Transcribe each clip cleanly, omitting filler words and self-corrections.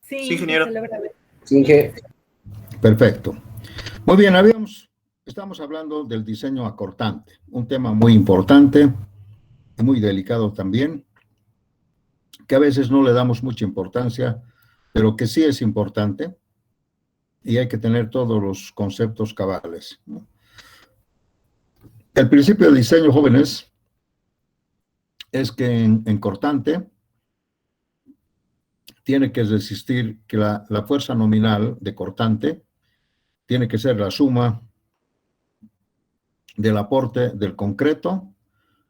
Sí, ingeniero. Sí, perfecto. Muy bien, estamos hablando del diseño acortante, un tema muy importante y muy delicado también, que a veces no le damos mucha importancia, pero que sí es importante y hay que tener todos los conceptos cabales, ¿no? El principio del diseño, jóvenes, es que en cortante tiene que resistir que la fuerza nominal de cortante tiene que ser la suma del aporte del concreto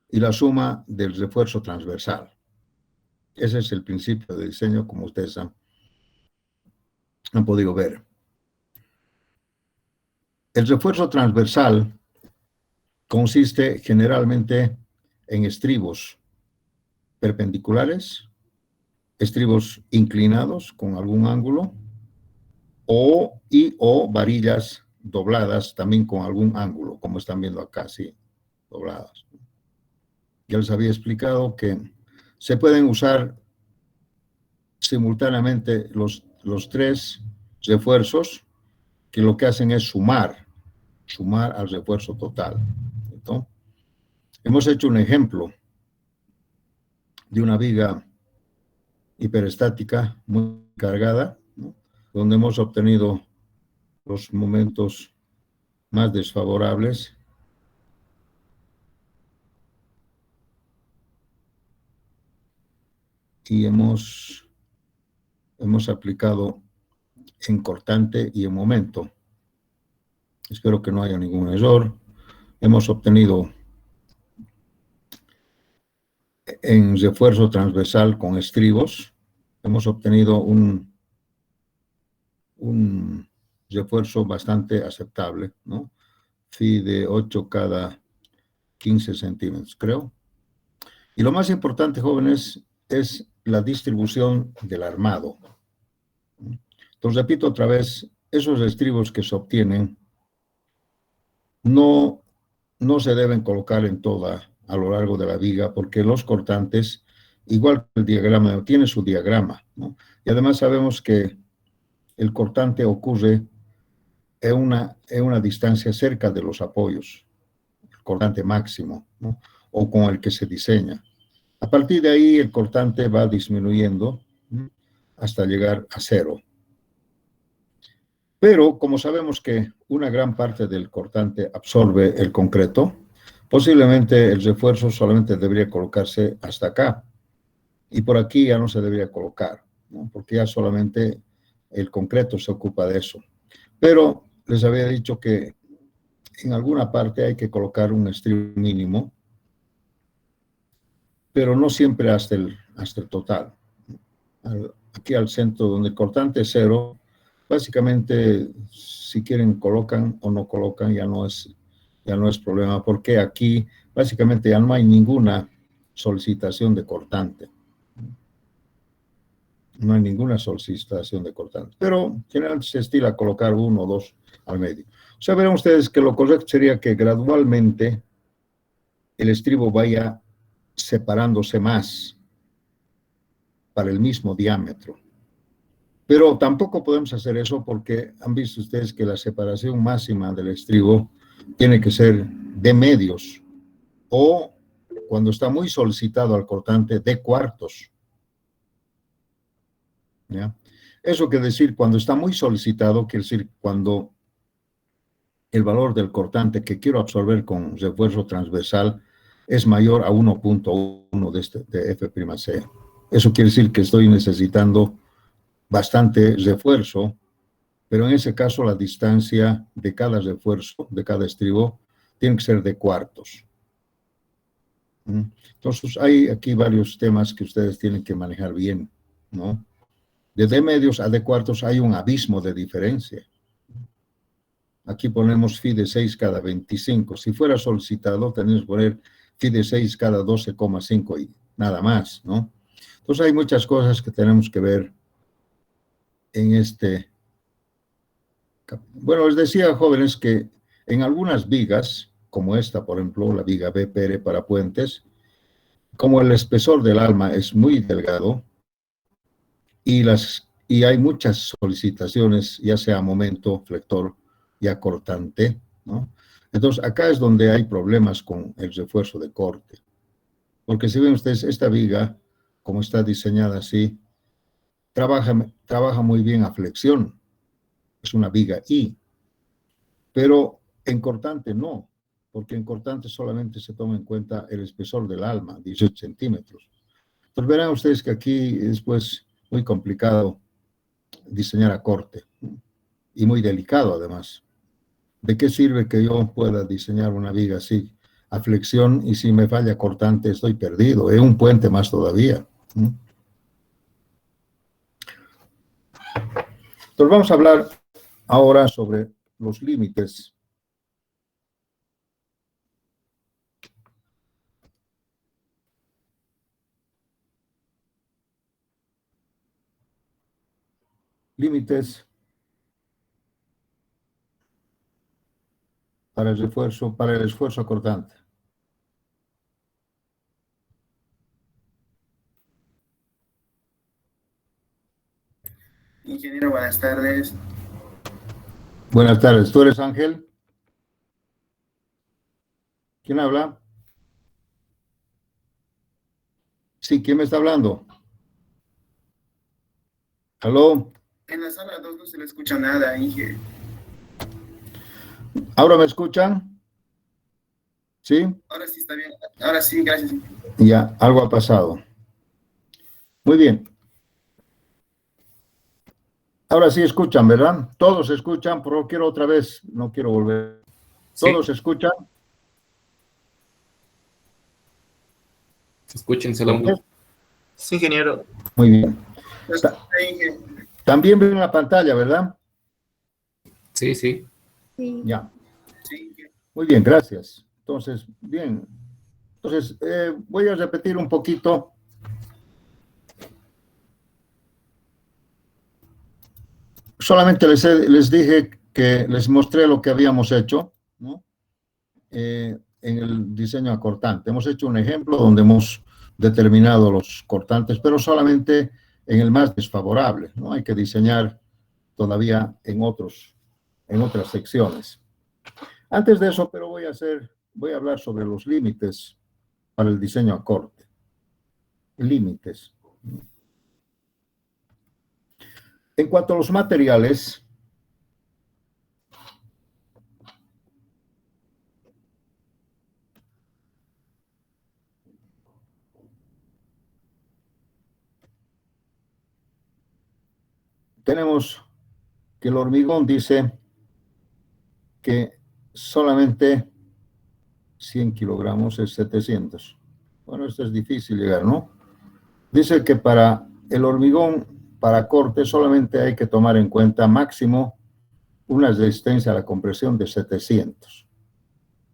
y la suma del refuerzo transversal. Ese es el principio de diseño, como ustedes han podido ver. El refuerzo transversal consiste generalmente en estribos perpendiculares, estribos inclinados con algún ángulo, o varillas dobladas también con algún ángulo, como están viendo acá, sí, dobladas. Ya les había explicado que se pueden usar simultáneamente los tres refuerzos, que lo que hacen es sumar al refuerzo total. ¿No? Hemos hecho un ejemplo de una viga hiperestática muy cargada, ¿no? Donde hemos obtenido los momentos más desfavorables. Y hemos aplicado en cortante y en momento. Espero que no haya ningún error. Hemos obtenido en refuerzo transversal con estribos, hemos obtenido un refuerzo bastante aceptable, ¿no? Phi de 8 cada 15 centímetros, creo. Y lo más importante, jóvenes, es la distribución del armado. Entonces, repito otra vez, esos estribos que se obtienen no se deben colocar a lo largo de la viga, porque los cortantes, igual que el diagrama, tiene su diagrama, ¿no? Y además sabemos que el cortante ocurre en una distancia cerca de los apoyos, el cortante máximo, ¿no? O con el que se diseña. A partir de ahí, el cortante va disminuyendo, ¿no? Hasta llegar a cero. Pero como sabemos que una gran parte del cortante absorbe el concreto, posiblemente el refuerzo solamente debería colocarse hasta acá. Y por aquí ya no se debería colocar, ¿no? Porque ya solamente el concreto se ocupa de eso. Pero les había dicho que en alguna parte hay que colocar un estribo mínimo, pero no siempre hasta el total. Aquí al centro, donde el cortante es cero, básicamente, si quieren colocan o no colocan, ya no es problema, porque aquí básicamente ya no hay ninguna solicitación de cortante. No hay ninguna solicitación de cortante, pero generalmente se estila colocar uno o dos al medio. O sea, verán ustedes que lo correcto sería que gradualmente el estribo vaya separándose más para el mismo diámetro. Pero tampoco podemos hacer eso porque han visto ustedes que la separación máxima del estribo tiene que ser de medios o, cuando está muy solicitado al cortante, de cuartos. ¿Ya? Eso quiere decir, cuando está muy solicitado, quiere decir cuando el valor del cortante que quiero absorber con refuerzo transversal es mayor a 1.1 de F'C. Eso quiere decir que estoy necesitando bastante refuerzo, pero en ese caso la distancia de cada refuerzo, de cada estribo, tiene que ser de cuartos. Entonces, hay aquí varios temas que ustedes tienen que manejar bien, ¿no? De medios a de cuartos hay un abismo de diferencia. Aquí ponemos phi de 6 cada 25. Si fuera solicitado, tenemos que poner phi de 6 cada 12,5 y nada más, ¿no? Entonces, hay muchas cosas que tenemos que ver en este. Bueno, les decía, jóvenes, que en algunas vigas, como esta, por ejemplo, la viga BPR para puentes, como el espesor del alma es muy delgado y las y hay muchas solicitaciones, ya sea momento, flector, ya cortante, ¿no? Entonces, acá es donde hay problemas con el refuerzo de corte. Porque si ven ustedes, esta viga, como está diseñada así, trabaja muy bien a flexión. Es una viga I, pero en cortante no, porque en cortante solamente se toma en cuenta el espesor del alma, 18 centímetros. Entonces verán ustedes que aquí es pues muy complicado diseñar a corte, ¿no? Y muy delicado además. ¿De qué sirve que yo pueda diseñar una viga así a flexión y si me falla cortante estoy perdido? Es un puente más todavía, ¿no? Entonces vamos a hablar ahora sobre los límites. Límites para el esfuerzo cortante. Ingeniero, buenas tardes. Buenas tardes, ¿tú eres Ángel? ¿Quién habla? Sí, ¿quién me está hablando? ¿Aló? En la sala 2 no se le escucha nada, Inge. ¿Ahora me escuchan? ¿Sí? Ahora sí está bien. Ahora sí, gracias. Ya, algo ha pasado. Muy bien. Ahora sí escuchan, ¿verdad? Todos escuchan, pero quiero otra vez, no quiero volver. Sí, ¿Todos escuchan? escúchensela ¿Ok? mucho. Sí, ingeniero. Muy bien. ¿Me escucha, Inge? También ven la pantalla, ¿verdad? Sí, sí. Ya. Sí, Inge. Muy bien, gracias. Entonces, bien. Entonces, voy a repetir un poquito. Solamente les dije que les mostré lo que habíamos hecho, ¿no? En el diseño acortante. Hemos hecho un ejemplo donde hemos determinado los cortantes, pero solamente en el más desfavorable, ¿no? Hay que diseñar todavía en otras secciones. Antes de eso, pero voy a hablar sobre los límites para el diseño a corte. Límites. En cuanto a los materiales, tenemos que el hormigón dice que solamente 100 kilogramos es 700. Bueno, esto es difícil llegar, ¿no? Dice que para el hormigón, para corte, solamente hay que tomar en cuenta máximo una resistencia a la compresión de 700.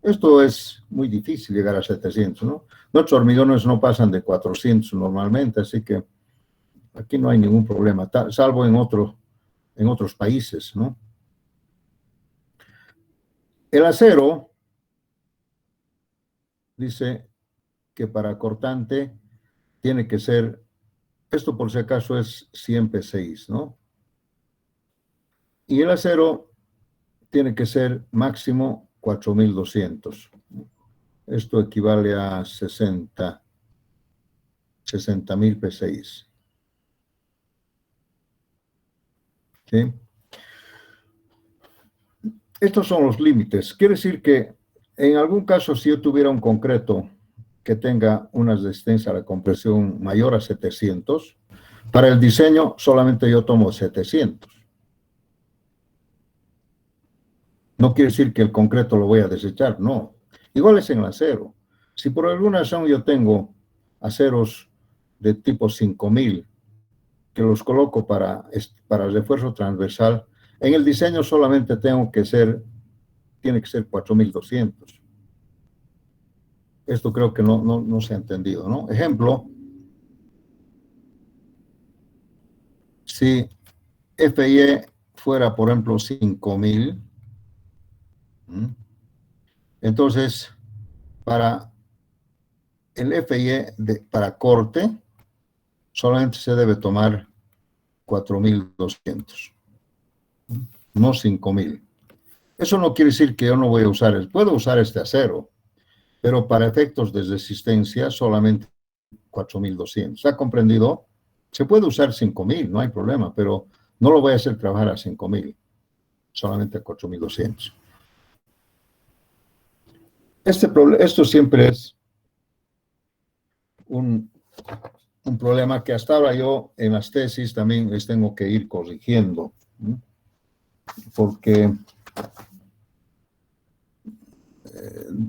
Esto es muy difícil llegar a 700, ¿no? Nuestros hormigones no pasan de 400 normalmente, así que aquí no hay ningún problema, salvo en otros países, ¿no? El acero dice que para cortante tiene que ser, esto por si acaso es 100 P6, ¿no? Y el acero tiene que ser máximo 4200. Esto equivale a 60.000 P6. ¿Sí? Estos son los límites. Quiere decir que en algún caso, si yo tuviera un concreto que tenga una resistencia a la compresión mayor a 700, para el diseño solamente yo tomo 700. No quiere decir que el concreto lo voy a desechar, no. Igual es en el acero. Si por alguna razón yo tengo aceros de tipo 5000 que los coloco para refuerzo transversal, en el diseño solamente tiene que ser 4200. Esto creo que no se ha entendido, ¿no? Ejemplo, si FY fuera, por ejemplo, 5000, entonces, para el FY para corte, solamente se debe tomar 4.200, no 5.000. Eso no quiere decir que yo no voy a usar, puedo usar este acero, pero para efectos de resistencia solamente 4.200. ¿Ha comprendido? Se puede usar 5.000, no hay problema, pero no lo voy a hacer trabajar a 5.000, solamente a 4.200. Esto siempre es un problema que hasta ahora yo en las tesis también les tengo que ir corrigiendo, ¿no? Porque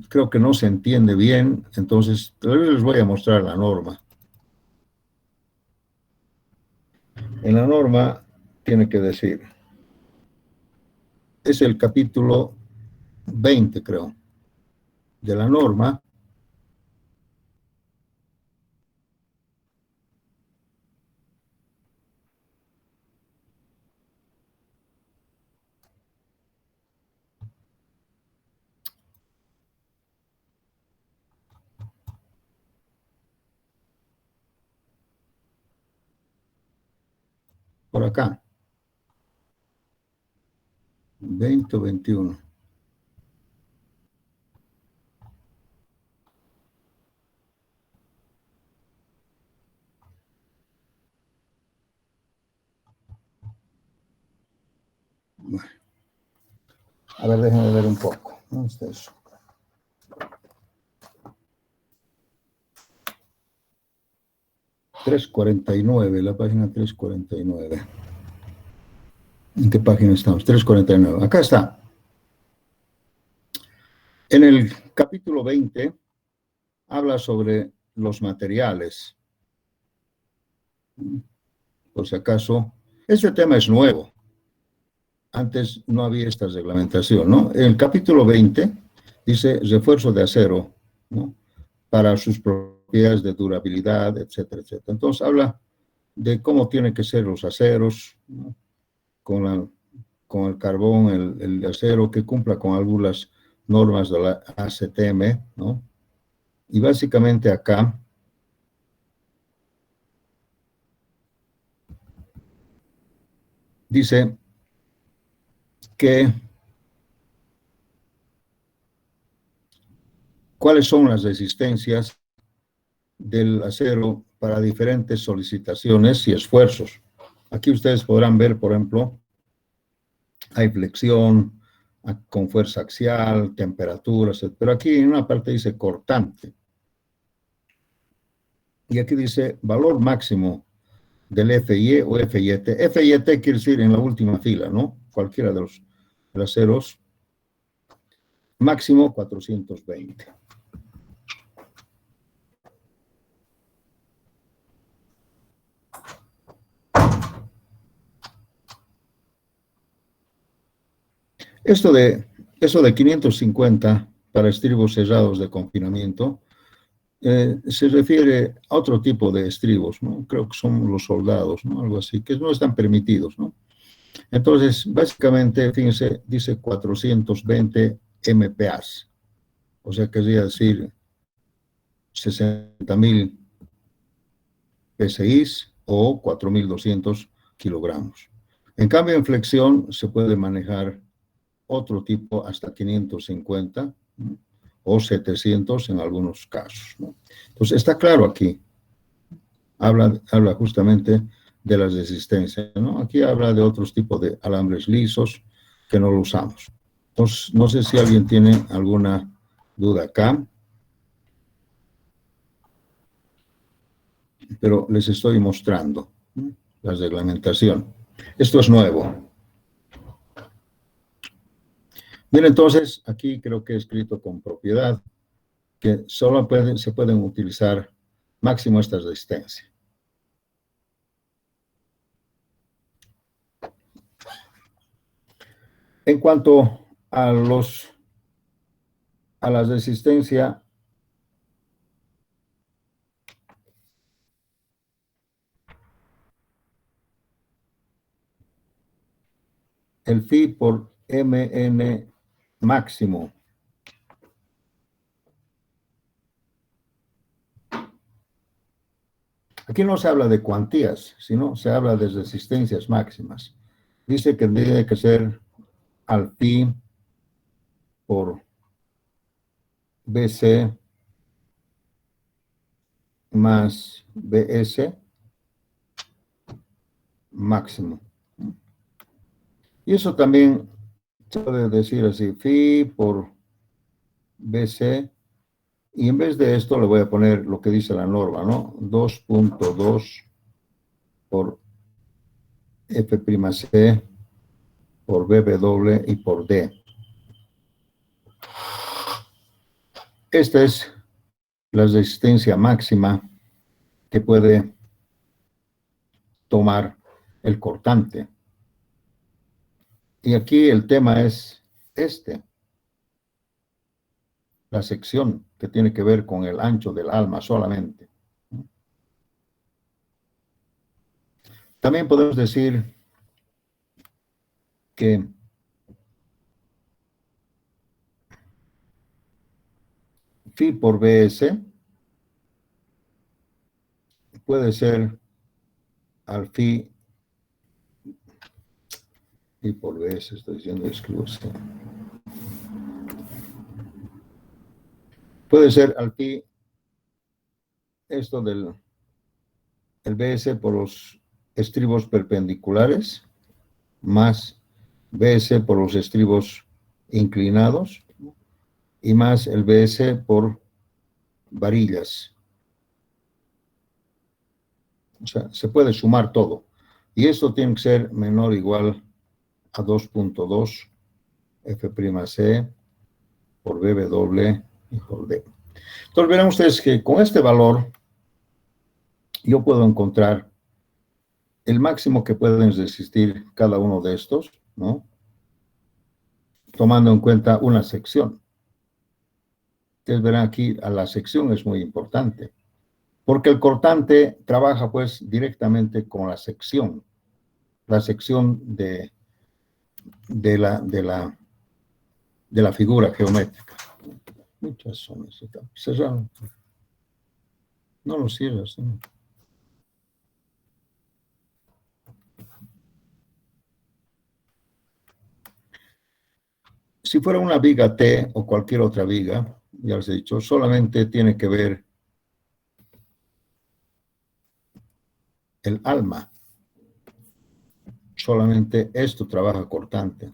creo que no se entiende bien, entonces les voy a mostrar la norma. En la norma tiene que decir, es el capítulo 20, creo, de la norma. Por acá. 20 o 21. Bueno. A ver, déjenme ver un poco. ¿Dónde está eso? .349, la página 349. ¿En qué página estamos? 349. Acá está. En el capítulo 20 habla sobre los materiales. Por si acaso, este tema es nuevo. Antes no había esta reglamentación, ¿no? En el capítulo 20 dice refuerzo de acero, ¿no? Para sus propiedades de durabilidad, etcétera, etcétera. Entonces habla de cómo tienen que ser los aceros, ¿no? Con el carbón, el acero que cumpla con algunas normas de la ACTM, ¿no? Y básicamente acá dice que cuáles son las resistencias del acero para diferentes solicitaciones y esfuerzos. Aquí ustedes podrán ver, por ejemplo, hay flexión con fuerza axial, temperaturas, pero aquí en una parte dice cortante. Y aquí dice valor máximo del FY o FYT. FYT quiere decir en la última fila, ¿no? Cualquiera de los aceros. Máximo 420. Eso de 550 para estribos cerrados de confinamiento se refiere a otro tipo de estribos, ¿no? Creo que son los soldados, ¿no? Algo así, que no están permitidos, ¿no? Entonces, básicamente, fíjense, dice 420 MPAs, o sea, querría decir 60.000 PSIs o 4.200 kilogramos. En cambio, en flexión se puede manejar otro tipo hasta 550, ¿no? O 700 en algunos casos, ¿no? Entonces, está claro aquí, habla justamente de la resistencia, ¿no? Aquí habla de otros tipos de alambres lisos que no lo usamos. Entonces, no sé si alguien tiene alguna duda acá, pero les estoy mostrando, ¿no? La reglamentación. Esto es nuevo. Bien, entonces, aquí creo que he escrito con propiedad que solo se pueden utilizar máximo esta resistencia. En cuanto a la resistencia, el phi por mn máximo Aquí no se habla de cuantías, sino se habla de resistencias máximas. Dice que tiene que ser al phi por BC más BS máximo. Y eso también se puede decir así, phi por BC, y en vez de esto le voy a poner lo que dice la norma, ¿no? 2.2 por F'C por BW y por D. Esta es la resistencia máxima que puede tomar el cortante. Y aquí el tema es la sección que tiene que ver con el ancho del alma solamente. También podemos decir que phi por BS puede ser al phi por BS, estoy diciendo, escribo así. Puede ser al phi esto del el BS por los estribos perpendiculares más BS por los estribos inclinados y más el BS por varillas. O sea, se puede sumar todo. Y esto tiene que ser menor o igual a 2.2 F'C por BW y por D. Entonces verán ustedes que con este valor yo puedo encontrar el máximo que pueden resistir cada uno de estos, ¿no? Tomando en cuenta una sección. Ustedes verán aquí, a la sección es muy importante, porque el cortante trabaja pues directamente con la sección de la figura geométrica. Muchas son cerraron. No lo cierras, ¿no? Si fuera una viga T o cualquier otra viga, ya les he dicho, solamente tiene que ver el alma. Solamente esto trabaja cortante.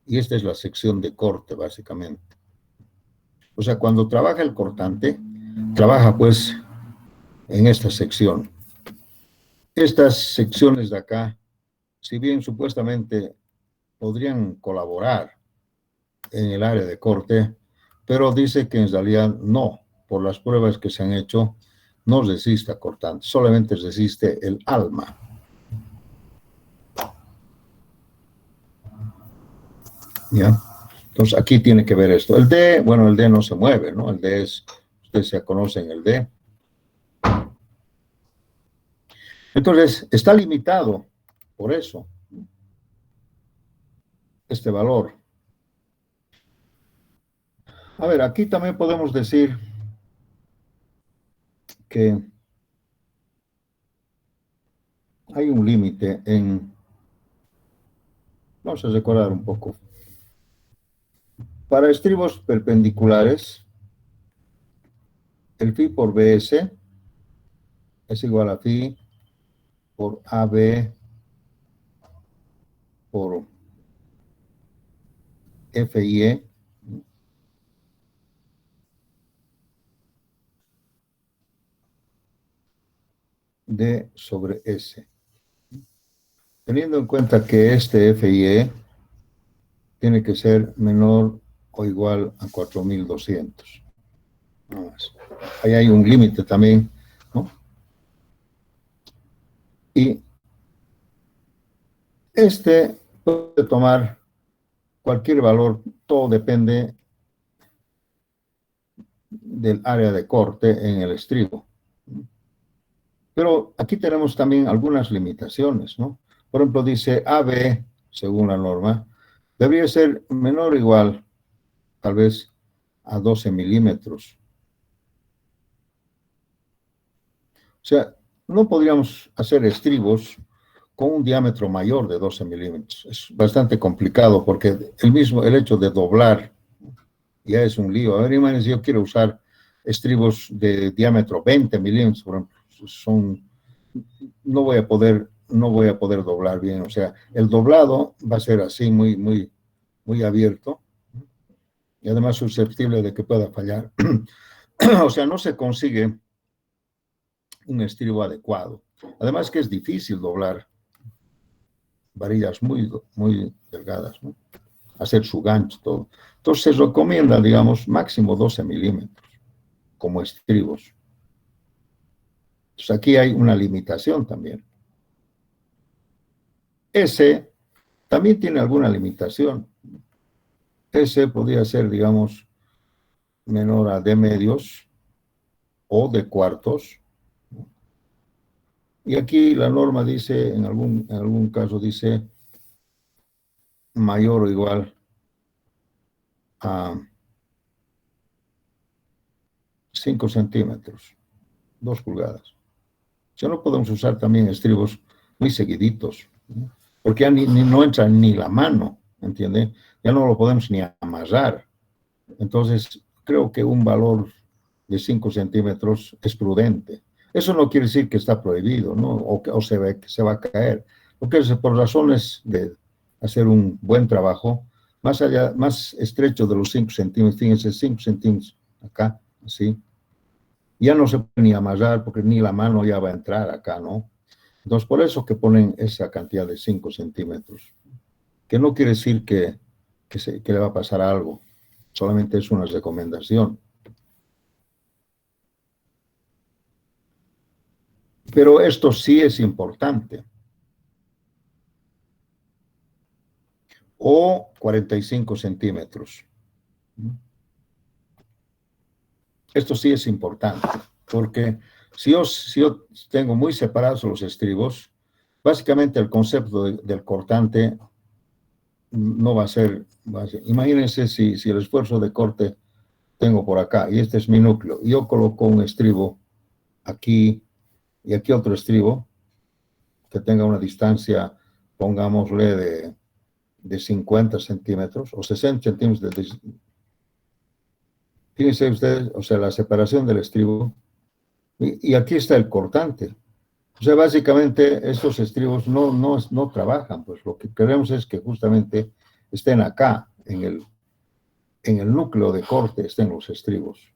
Y esta es la sección de corte, básicamente. O sea, cuando trabaja el cortante, trabaja pues en esta sección. Estas secciones de acá, si bien supuestamente podrían colaborar en el área de corte, pero dice que en realidad no, por las pruebas que se han hecho, no resiste a cortante, solamente resiste el alma. ¿Ya? Entonces aquí tiene que ver esto. El D, bueno, el D no se mueve, ¿no? El D es, ustedes ya conocen el D. Entonces, está limitado por eso, este valor. A ver, aquí también podemos decir que hay un límite en... Vamos a recordar un poco. Para estribos perpendiculares, el phi por BS es igual a phi por AB por FIE D sobre S. Teniendo en cuenta que este FIE tiene que ser menor o igual a 4200. No más. Ahí hay un límite también, ¿no? Y este puede tomar cualquier valor, todo depende del área de corte en el estribo. Pero aquí tenemos también algunas limitaciones, ¿no? Por ejemplo, dice AB, según la norma, debería ser menor o igual, tal vez, a 12 milímetros. O sea, no podríamos hacer estribos con un diámetro mayor de 12 milímetros. Es bastante complicado porque el hecho de doblar ya es un lío. A ver, imagínense, yo quiero usar estribos de diámetro 20 milímetros, por ejemplo, no voy a poder doblar bien. O sea, el doblado va a ser así, muy abierto y además susceptible de que pueda fallar. O sea, no se consigue un estribo adecuado. Además que es difícil doblar varillas muy delgadas, ¿no? Hacer su gancho, todo. Entonces se recomienda, digamos, máximo 12 milímetros como estribos. Entonces aquí hay una limitación también. Ese también tiene alguna limitación. Ese podría ser, digamos, menor a D medios o de cuartos. Y aquí la norma dice, en algún caso dice mayor o igual a 5 centímetros, 2 pulgadas. Ya no podemos usar también estribos muy seguiditos, ¿no? Porque ya no entra ni la mano, ¿entiende? Ya no lo podemos ni amarrar. Entonces, creo que un valor de 5 centímetros es prudente. Eso no quiere decir que está prohibido, ¿no? O se va a caer. Porque es por razones de hacer un buen trabajo, más estrecho de los 5 centímetros, fíjense, 5 centímetros acá, así. Ya no se puede ni amarrar porque ni la mano ya va a entrar acá, ¿no? Entonces, por eso que ponen esa cantidad de 5 centímetros, que no quiere decir que le va a pasar algo, solamente es una recomendación. Pero esto sí es importante. O 45 centímetros. Esto sí es importante, porque si yo tengo muy separados los estribos, básicamente el concepto del cortante no va a ser, imagínense si el esfuerzo de corte tengo por acá, y este es mi núcleo, y yo coloco un estribo aquí, y aquí otro estribo, que tenga una distancia, pongámosle, de 50 centímetros, o 60 centímetros fíjense ustedes, o sea, la separación del estribo, y aquí está el cortante. O sea, básicamente estos estribos no trabajan, pues lo que queremos es que justamente estén acá, en el núcleo de corte estén los estribos.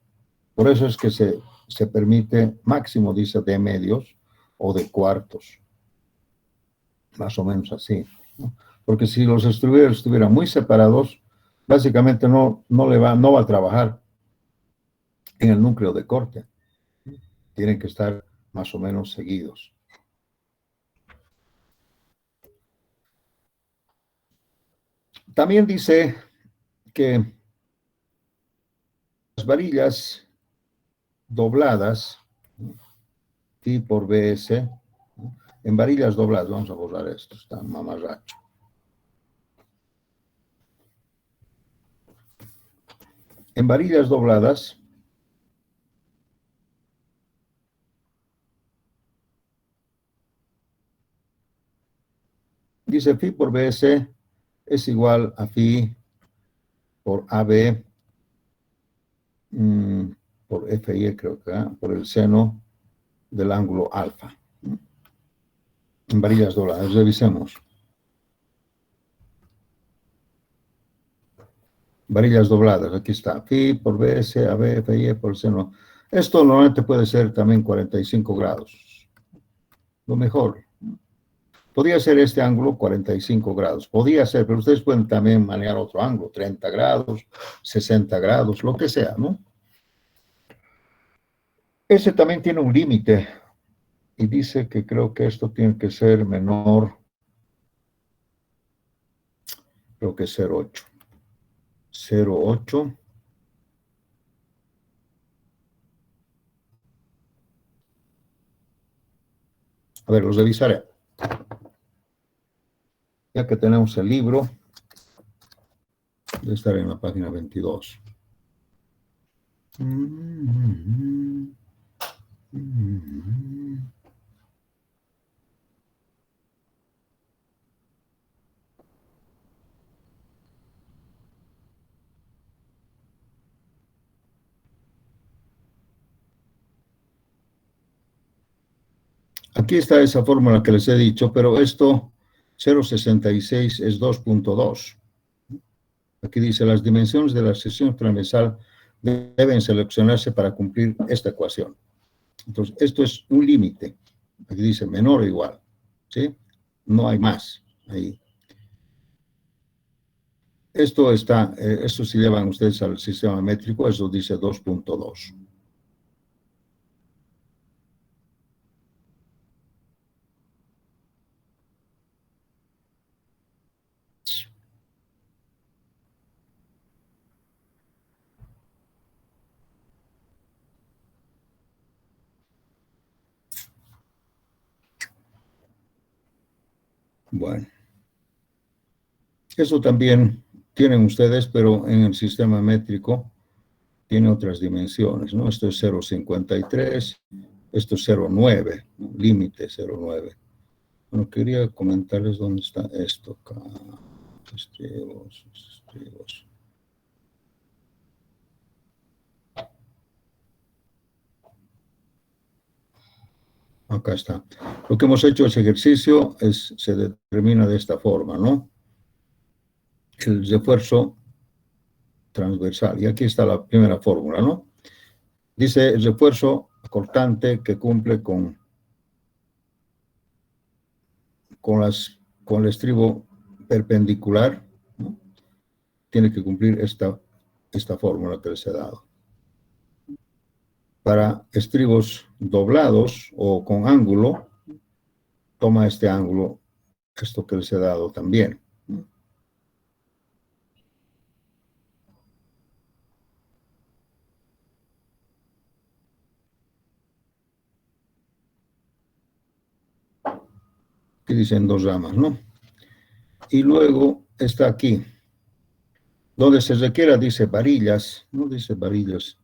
Por eso es que se permite máximo, dice, de medios o de cuartos, más o menos así, ¿no? Porque si los estribos estuvieran muy separados, básicamente no va a trabajar en el núcleo de corte. Tienen que estar más o menos seguidos. También dice que las varillas dobladas, Pi por BS, en varillas dobladas, vamos a borrar esto, está mamarracho. En varillas dobladas, dice Phi por BS es igual a Phi por AB por FY, creo que, por el seno del ángulo alfa. En varillas dobladas, revisemos. Varillas dobladas, aquí está. Phi por BS, AB, FY por el seno. Esto normalmente puede ser también 45 grados. Lo mejor. Podría ser este ángulo 45 grados. Podría ser, pero ustedes pueden también manejar otro ángulo, 30 grados, 60 grados, lo que sea, ¿no? Ese también tiene un límite y dice que creo que esto tiene que ser menor, creo que es 0,8. 0,8. A ver, los revisaré. Ya que tenemos el libro, debe estar en la página 22. aquí está esa fórmula que les he dicho, pero esto 0,66 es 2.2. Aquí dice, las dimensiones de la sección transversal deben seleccionarse para cumplir esta ecuación. Entonces, esto es un límite. Aquí dice menor o igual, ¿sí? No hay más ahí. Esto si llevan ustedes al sistema métrico, eso dice 2.2. Bueno, eso también tienen ustedes, pero en el sistema métrico tiene otras dimensiones, ¿no? Esto es 0,53, esto es 0,9, ¿no? Límite 0,9. Bueno, quería comentarles dónde está esto acá. Estribos. Acá está. Lo que hemos hecho, ese ejercicio, se determina de esta forma, ¿no? El refuerzo transversal. Y aquí está la primera fórmula, ¿no? Dice el refuerzo cortante que cumple con el estribo perpendicular, ¿no? Tiene que cumplir esta fórmula que les he dado. Para estribos doblados o con ángulo, toma este ángulo, esto que les he dado también. Aquí dicen 2 ramas, ¿no? Y luego está aquí, donde se requiera, dice varillas, no dice varillas,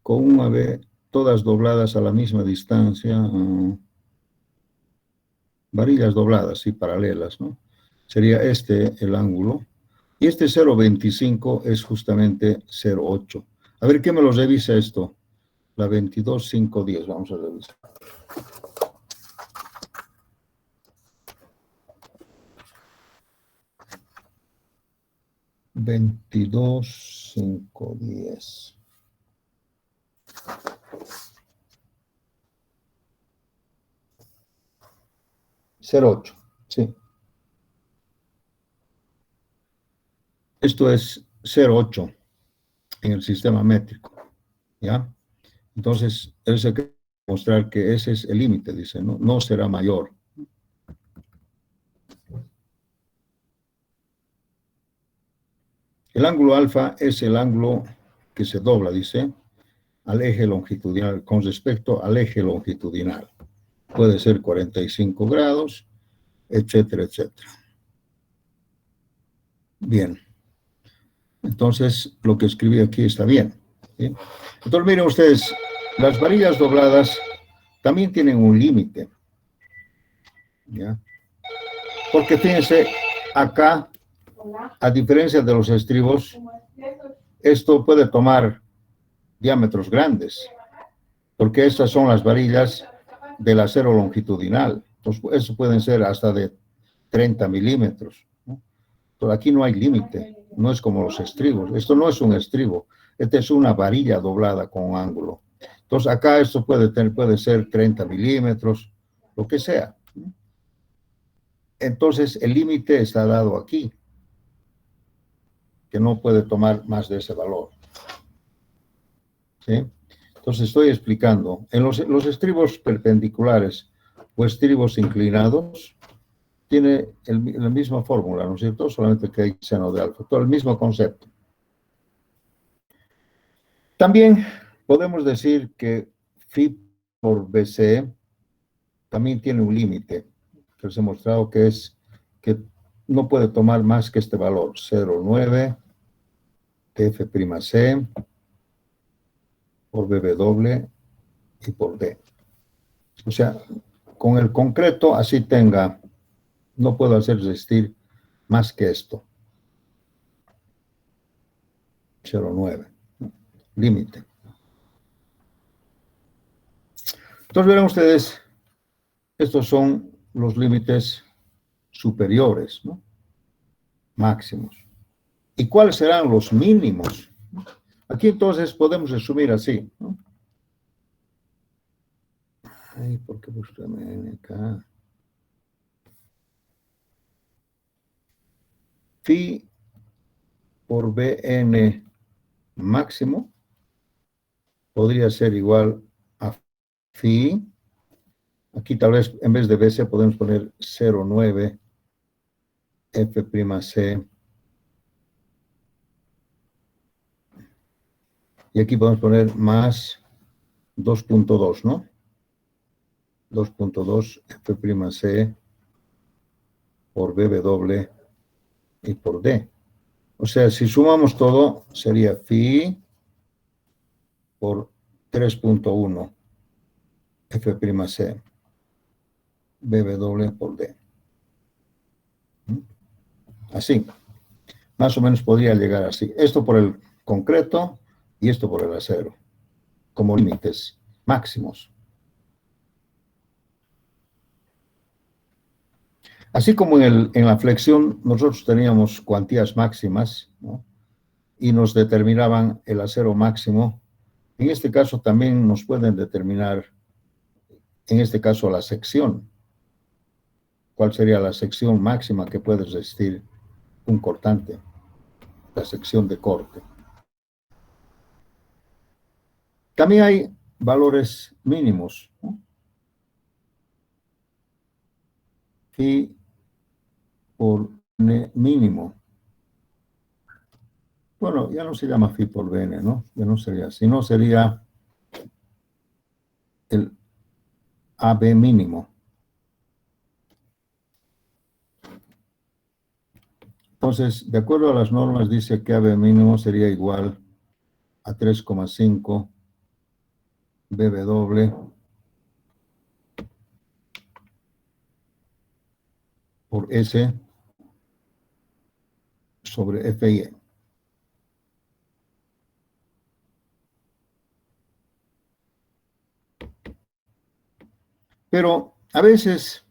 con una B, todas dobladas a la misma distancia, varillas dobladas y paralelas, ¿no? Sería este el ángulo. Y este 0,25 es justamente 0,8. A ver, ¿qué me lo revisa esto? La 22,510, vamos a revisar. Veintidós, 510. 0,8, sí. Esto es 0,8 en el sistema métrico, ¿ya? Entonces, él se quiere mostrar que ese es el límite, dice, ¿no? No será mayor. El ángulo alfa es el ángulo que se dobla, dice, al eje longitudinal, con respecto al eje longitudinal. Puede ser 45 grados, etcétera, etcétera. Bien. Entonces, lo que escribí aquí está bien, ¿sí? Entonces, miren ustedes, las varillas dobladas también tienen un límite, ¿ya? Porque fíjense, acá, a diferencia de los estribos, esto puede tomar diámetros grandes, porque estas son las varillas del acero longitudinal. Entonces, eso pueden ser hasta de 30 milímetros, ¿no? Pero aquí no hay límite, no es como los estribos. Esto no es un estribo, esta es una varilla doblada con ángulo. Entonces, acá esto puede ser 30 milímetros, lo que sea. Entonces, el límite está dado aquí, que no puede tomar más de ese valor, ¿sí? Entonces, estoy explicando. En los estribos perpendiculares o estribos inclinados, tiene la misma fórmula, ¿no es cierto? Solamente que hay seno de alfa, todo el mismo concepto. También podemos decir que phi por BC también tiene un límite, que les he mostrado que no puede tomar más que este valor, 0,9 F'(C) por BW y por D. O sea, con el concreto, así tenga, no puedo hacer resistir más que esto. 0,9. Límite. Entonces verán ustedes Estos son los límites superiores, ¿no? Máximos. ¿Y cuáles serán los mínimos? Aquí entonces podemos resumir así, ¿no? Ay, ¿por qué busca n acá? Phi por Bn máximo podría ser igual a phi. Aquí tal vez en vez de Bc podemos poner 0,9 F'C. Y aquí podemos poner más 2.2, ¿no? 2.2 F'C por BW y por D. O sea, si sumamos todo, sería phi por 3.1 F'C BW por D. Así. Más o menos podría llegar así. Esto por el concreto y esto por el acero, como límites máximos. Así como en la flexión nosotros teníamos cuantías máximas, ¿no? Y nos determinaban el acero máximo, en este caso también nos pueden determinar, en este caso, la sección. ¿Cuál sería la sección máxima que puede resistir un cortante? La sección de corte. También hay valores mínimos, ¿no? Phi por N mínimo. Bueno, ya no se llama phi por Bn, ¿no? Ya no sería, sino sería el AB mínimo. Entonces, de acuerdo a las normas, dice que AB mínimo sería igual a 3,5 BW por S sobre FI. Pero a veces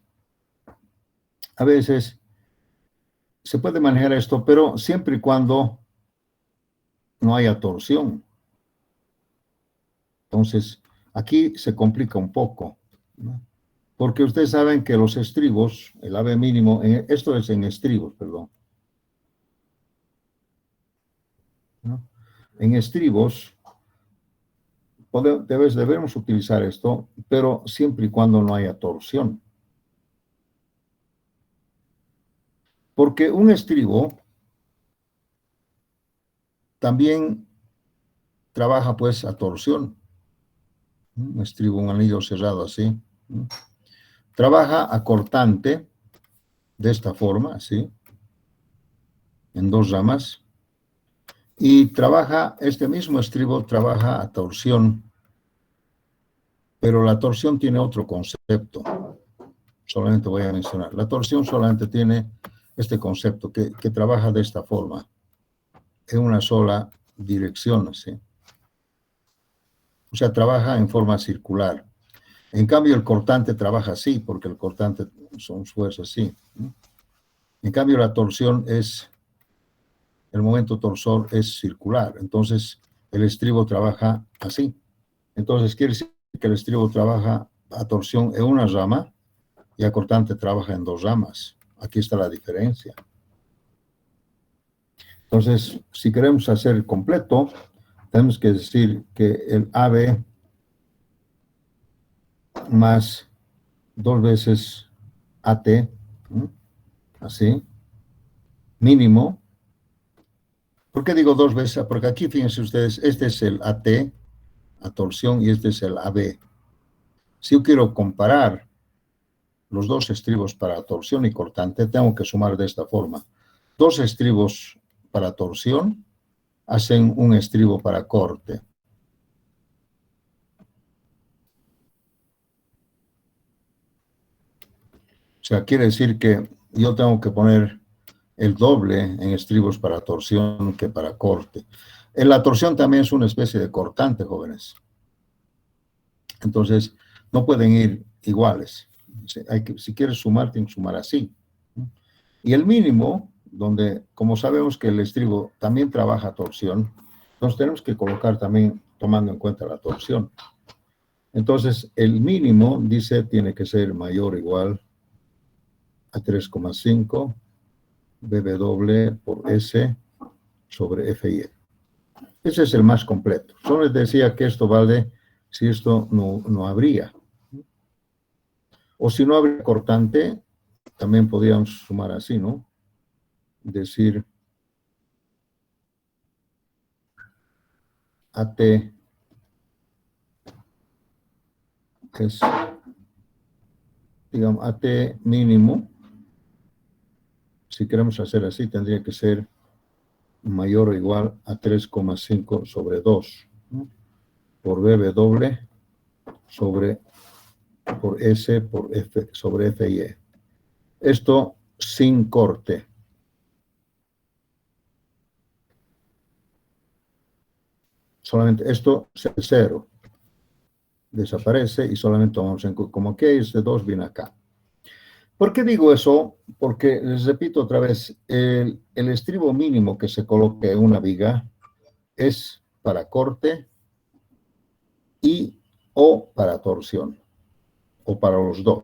se puede manejar esto, pero siempre y cuando no haya torsión. Entonces, aquí se complica un poco, ¿no? Porque ustedes saben que los estribos, el AB mínimo, esto es en estribos, perdón, ¿no? En estribos debemos utilizar esto, pero siempre y cuando no haya torsión. Porque un estribo también trabaja pues a torsión. Un estribo, un anillo cerrado así, ¿no? Trabaja a cortante de esta forma, así, en dos ramas. Y este mismo estribo trabaja a torsión, pero la torsión tiene otro concepto. Solamente voy a mencionar. La torsión solamente tiene este concepto, que trabaja de esta forma, en una sola dirección, ¿sí? O sea, trabaja en forma circular. En cambio, el cortante trabaja así, porque el cortante son fuerzas así, ¿no? En cambio, la torsión el momento torsor es circular. Entonces, el estribo trabaja así. Entonces, quiere decir que el estribo trabaja a torsión en una rama y a cortante trabaja en dos ramas. Aquí está la diferencia. Entonces, si queremos hacer completo, tenemos que decir que el AB más 2 veces AT, ¿no? Así, mínimo. ¿Por qué digo 2 veces? Porque aquí, fíjense ustedes, este es el AT, a torsión, y este es el AB. Si yo quiero comparar los dos estribos para torsión y cortante, tengo que sumar de esta forma. 2 estribos para torsión hacen un estribo para corte. O sea, quiere decir que yo tengo que poner el doble en estribos para torsión que para corte. En la torsión también es una especie de cortante, jóvenes. Entonces, no pueden ir iguales. Si quieres sumar, tienes que sumar así, ¿no? Y el mínimo, donde, como sabemos que el estribo también trabaja torsión, entonces tenemos que colocar también tomando en cuenta la torsión. Entonces, el mínimo, dice, tiene que ser mayor o igual a 3,5 BW por S sobre FI. Ese es el más completo. Solo les decía que esto vale si esto no habría. O si no habría cortante, también podríamos sumar así, ¿no? Decir AT es, digamos, AT mínimo. Si queremos hacer así, tendría que ser mayor o igual a 3,5 sobre 2, ¿no? Por BW sobre por S por F sobre FI. Esto sin corte. Solamente esto es cero. Desaparece y solamente tomamos en cuenta, como que es de 2 viene acá. ¿Por qué digo eso? Porque, les repito otra vez, el estribo mínimo que se coloque en una viga es para corte y o para torsión, o para los dos.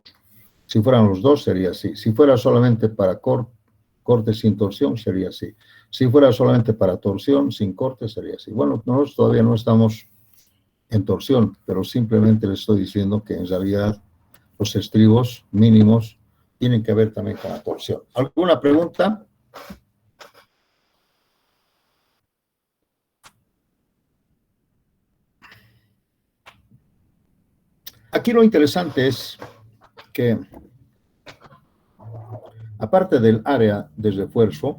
Si fueran los dos, sería así. Si fuera solamente para corte sin torsión, sería así. Si fuera solamente para torsión sin corte, sería así. Bueno, nosotros todavía no estamos en torsión, pero simplemente les estoy diciendo que en realidad los estribos mínimos tienen que ver también con la torsión. ¿Alguna pregunta? Aquí lo interesante es que, aparte del área de refuerzo,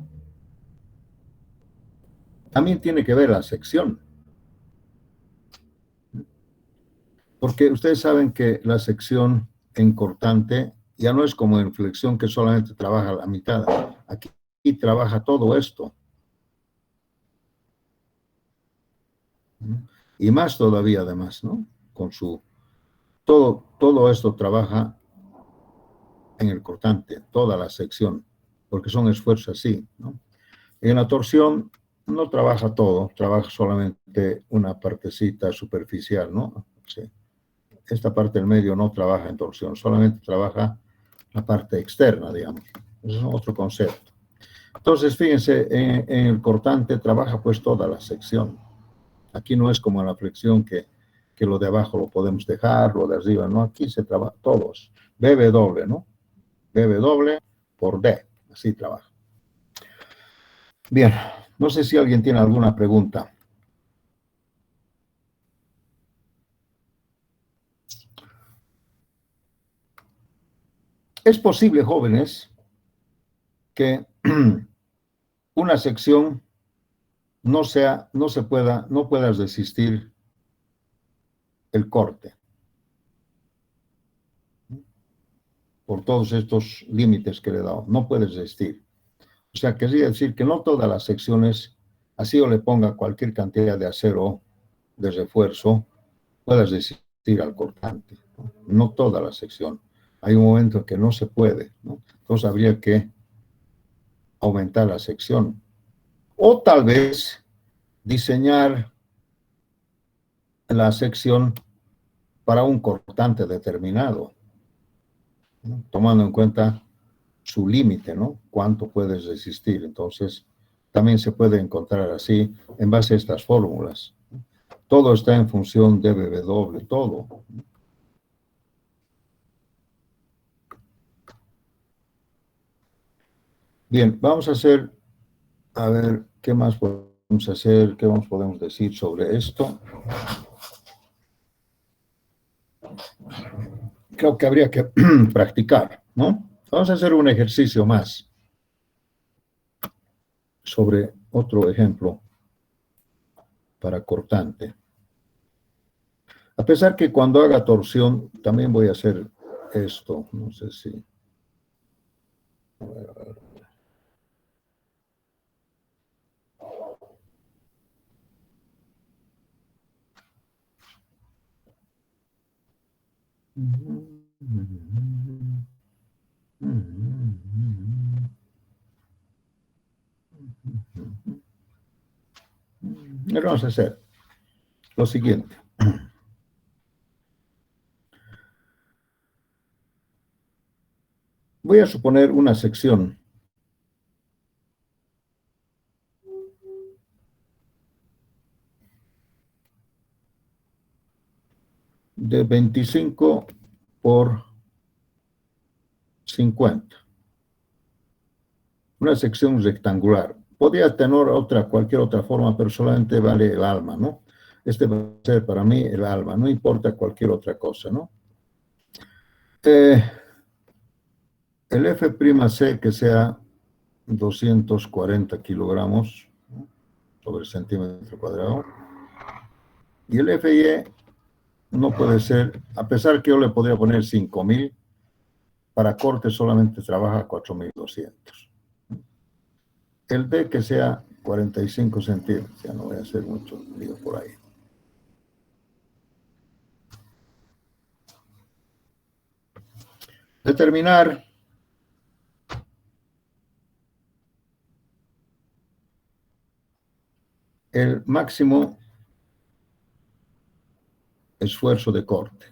también tiene que ver la sección. Porque ustedes saben que la sección en cortante ya no es como en flexión que solamente trabaja la mitad. Aquí trabaja todo esto. Y más todavía además, ¿no? Con su... Todo esto trabaja en el cortante, toda la sección, porque son esfuerzos así, ¿no? En la torsión no trabaja todo, trabaja solamente una partecita superficial, ¿no? Sí. Esta parte del medio no trabaja en torsión, solamente trabaja la parte externa, digamos. Ese es otro concepto. Entonces, fíjense, en el cortante trabaja pues toda la sección. Aquí no es como en la flexión que lo de abajo lo podemos dejar, lo de arriba, ¿no? Aquí se trabaja todos. BW, ¿no? BW por D, así trabaja. Bien, no sé si alguien tiene alguna pregunta. Es posible, jóvenes, que una sección no puedas resistir el corte por todos estos límites que le he dado. No puedes resistir. O sea, querría decir que no todas las secciones, así yo le ponga cualquier cantidad de acero de refuerzo, puedas resistir al cortante, ¿no? No toda la sección. Hay un momento en que no se puede, ¿no? Entonces habría que aumentar la sección. O tal vez diseñar la sección para un cortante determinado, ¿no? Tomando en cuenta su límite, ¿no? Cuánto puedes resistir. Entonces, también se puede encontrar así en base a estas fórmulas. Todo está en función de BW, todo. Bien, vamos a hacer, a ver, ¿qué más podemos hacer? ¿Qué más podemos decir sobre esto? Creo que habría que practicar, ¿no? Vamos a hacer un ejercicio más sobre otro ejemplo para cortante. A pesar que cuando haga torsión, también voy a hacer esto. No sé si... A ver, a ver. Ahora vamos a hacer lo siguiente. Voy a suponer una sección de 25 por 50. Una sección rectangular. Podría tener cualquier otra forma, pero solamente vale el alma, ¿no? Este va a ser para mí el alma, no importa cualquier otra cosa, ¿no? El F'C que sea 240 kilogramos, ¿no?, sobre centímetro cuadrado. Y el Fy no puede ser, a pesar que yo le podría poner 5000, para corte solamente trabaja 4200. El D que sea 45 centímetros, ya no voy a hacer mucho lío por ahí. Determinar el máximo esfuerzo de corte.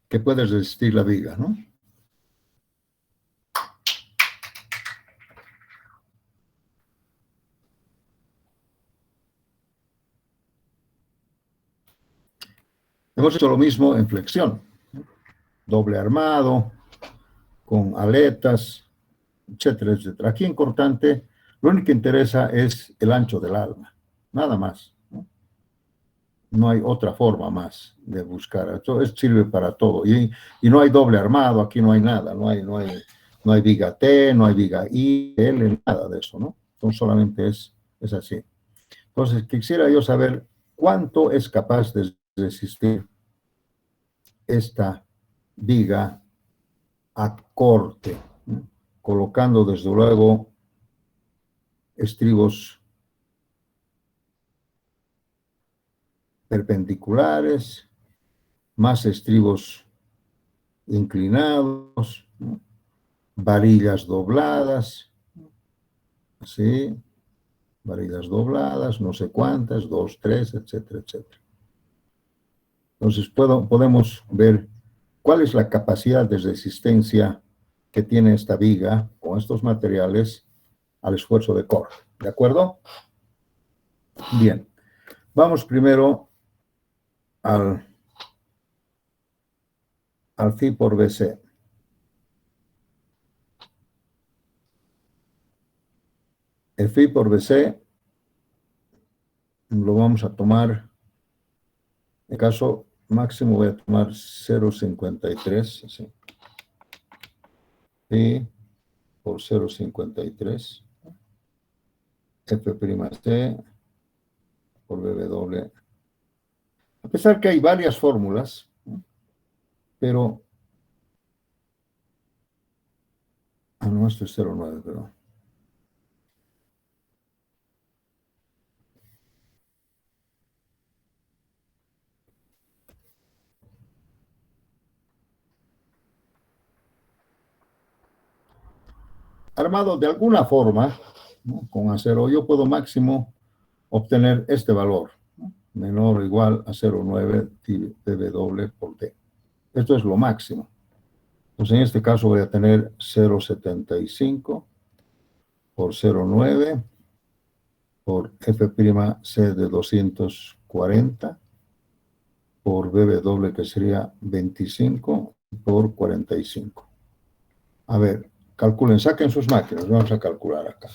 Que puede resistir la viga, ¿no? Hemos hecho lo mismo en flexión, ¿no? Doble armado, con aletas, etcétera, etcétera. Aquí en cortante, lo único que interesa es el ancho del alma, nada más, ¿no? No hay otra forma más de buscar. Esto sirve para todo. Y no hay doble armado, aquí no hay nada, no hay viga T, no hay viga I, L, nada de eso, ¿no? Entonces solamente es así. Entonces quisiera yo saber cuánto es capaz de resistir esta viga a corte, ¿no?, colocando desde luego estribos perpendiculares, más estribos inclinados, ¿no?, varillas dobladas, así, varillas dobladas, no sé cuántas, 2, 3, etcétera, etcétera. Entonces podemos ver cuál es la capacidad de resistencia que tiene esta viga con estos materiales al esfuerzo de corte. ¿De acuerdo? Bien. Vamos primero al phi por BC. El phi por BC lo vamos a tomar, en caso máximo voy a tomar 0,53, así. Phi por 0,53. F'C por BW. A pesar que hay varias fórmulas, ¿no?, pero... no, esto es 0,9, pero... armado de alguna forma, ¿no?, con acero, yo puedo máximo obtener este valor, ¿no?, menor o igual a 0,9 dB por D. Esto es lo máximo. Entonces, en este caso voy a tener 0,75 por 0,9 por F'C de 240 por BW, que sería 25 por 45. A ver, calculen, saquen sus máquinas, vamos a calcular acá.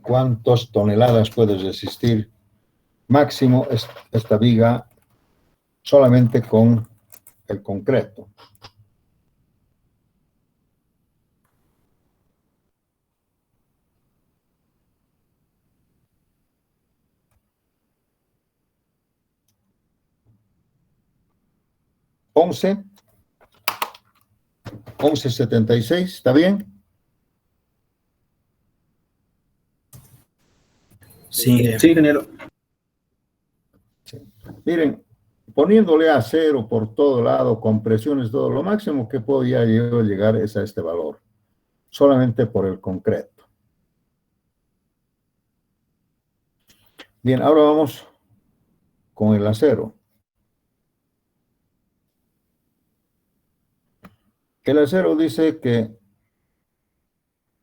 ¿Cuántas toneladas puede resistir máximo esta viga solamente con el concreto? ¿11? 11,76, ¿está bien? Sí, sí, ingeniero. Sí. Miren, poniéndole acero por todo lado, con presiones, todo, lo máximo que puedo ya yo llegar es a este valor, solamente por el concreto. Bien, ahora vamos con el acero. El acero dice que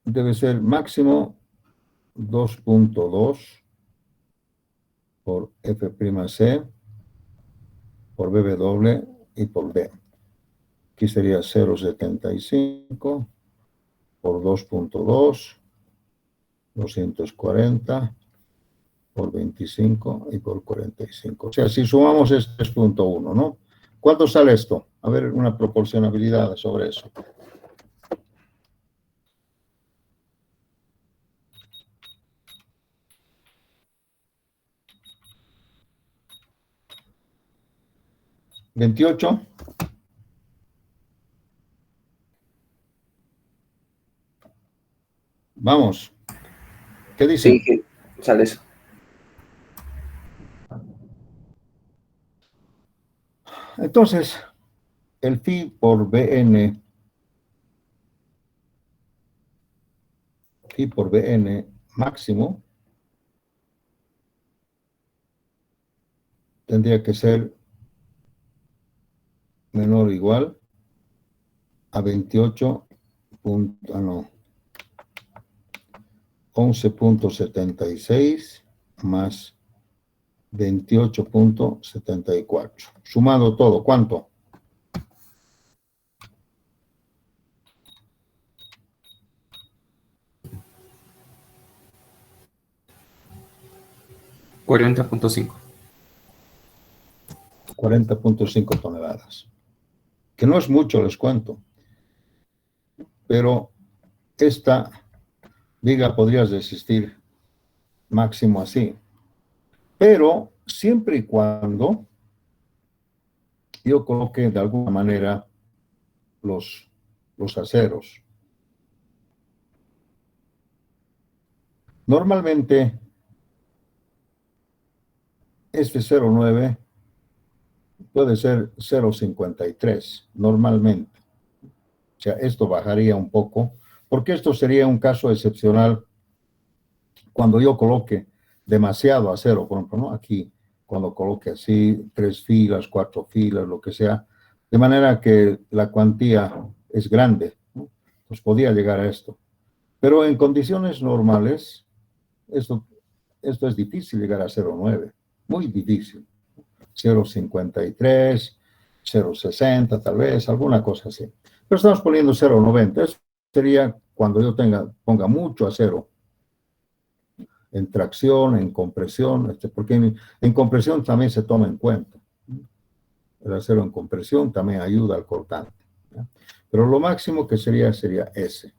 debe ser máximo 2.2 por F'C, por BW y por D. Aquí sería 0.75 por 2.2, 240 por 25 y por 45. O sea, si sumamos es 3.1, ¿no? ¿Cuánto sale esto? A ver, una proporcionabilidad sobre eso. ¿28? Vamos. ¿Qué dicen? Sí, sale eso. Entonces, el phi por Bn máximo tendría que ser menor o igual a 11.76 más 28.74. Sumado todo, ¿cuánto? $40.5. 40.5 toneladas. Que no es mucho, les cuento. Pero esta viga podría resistir máximo así. Pero siempre y cuando yo coloque de alguna manera los aceros. Normalmente, este 0.9 puede ser 0.53, normalmente. O sea, esto bajaría un poco, porque esto sería un caso excepcional cuando yo coloque demasiado acero, por ejemplo, ¿no? Aquí, cuando coloque así 3 filas, 4 filas, lo que sea, de manera que la cuantía es grande, ¿no? Pues podría llegar a esto. Pero en condiciones normales, esto es difícil llegar a 0.9, muy difícil. 0.53, 0.60 tal vez, alguna cosa así. Pero estamos poniendo 0.90. Eso sería cuando yo ponga mucho acero en tracción, en compresión, porque en compresión también se toma en cuenta. El acero en compresión también ayuda al cortante, ¿ya? Pero lo máximo que sería ese.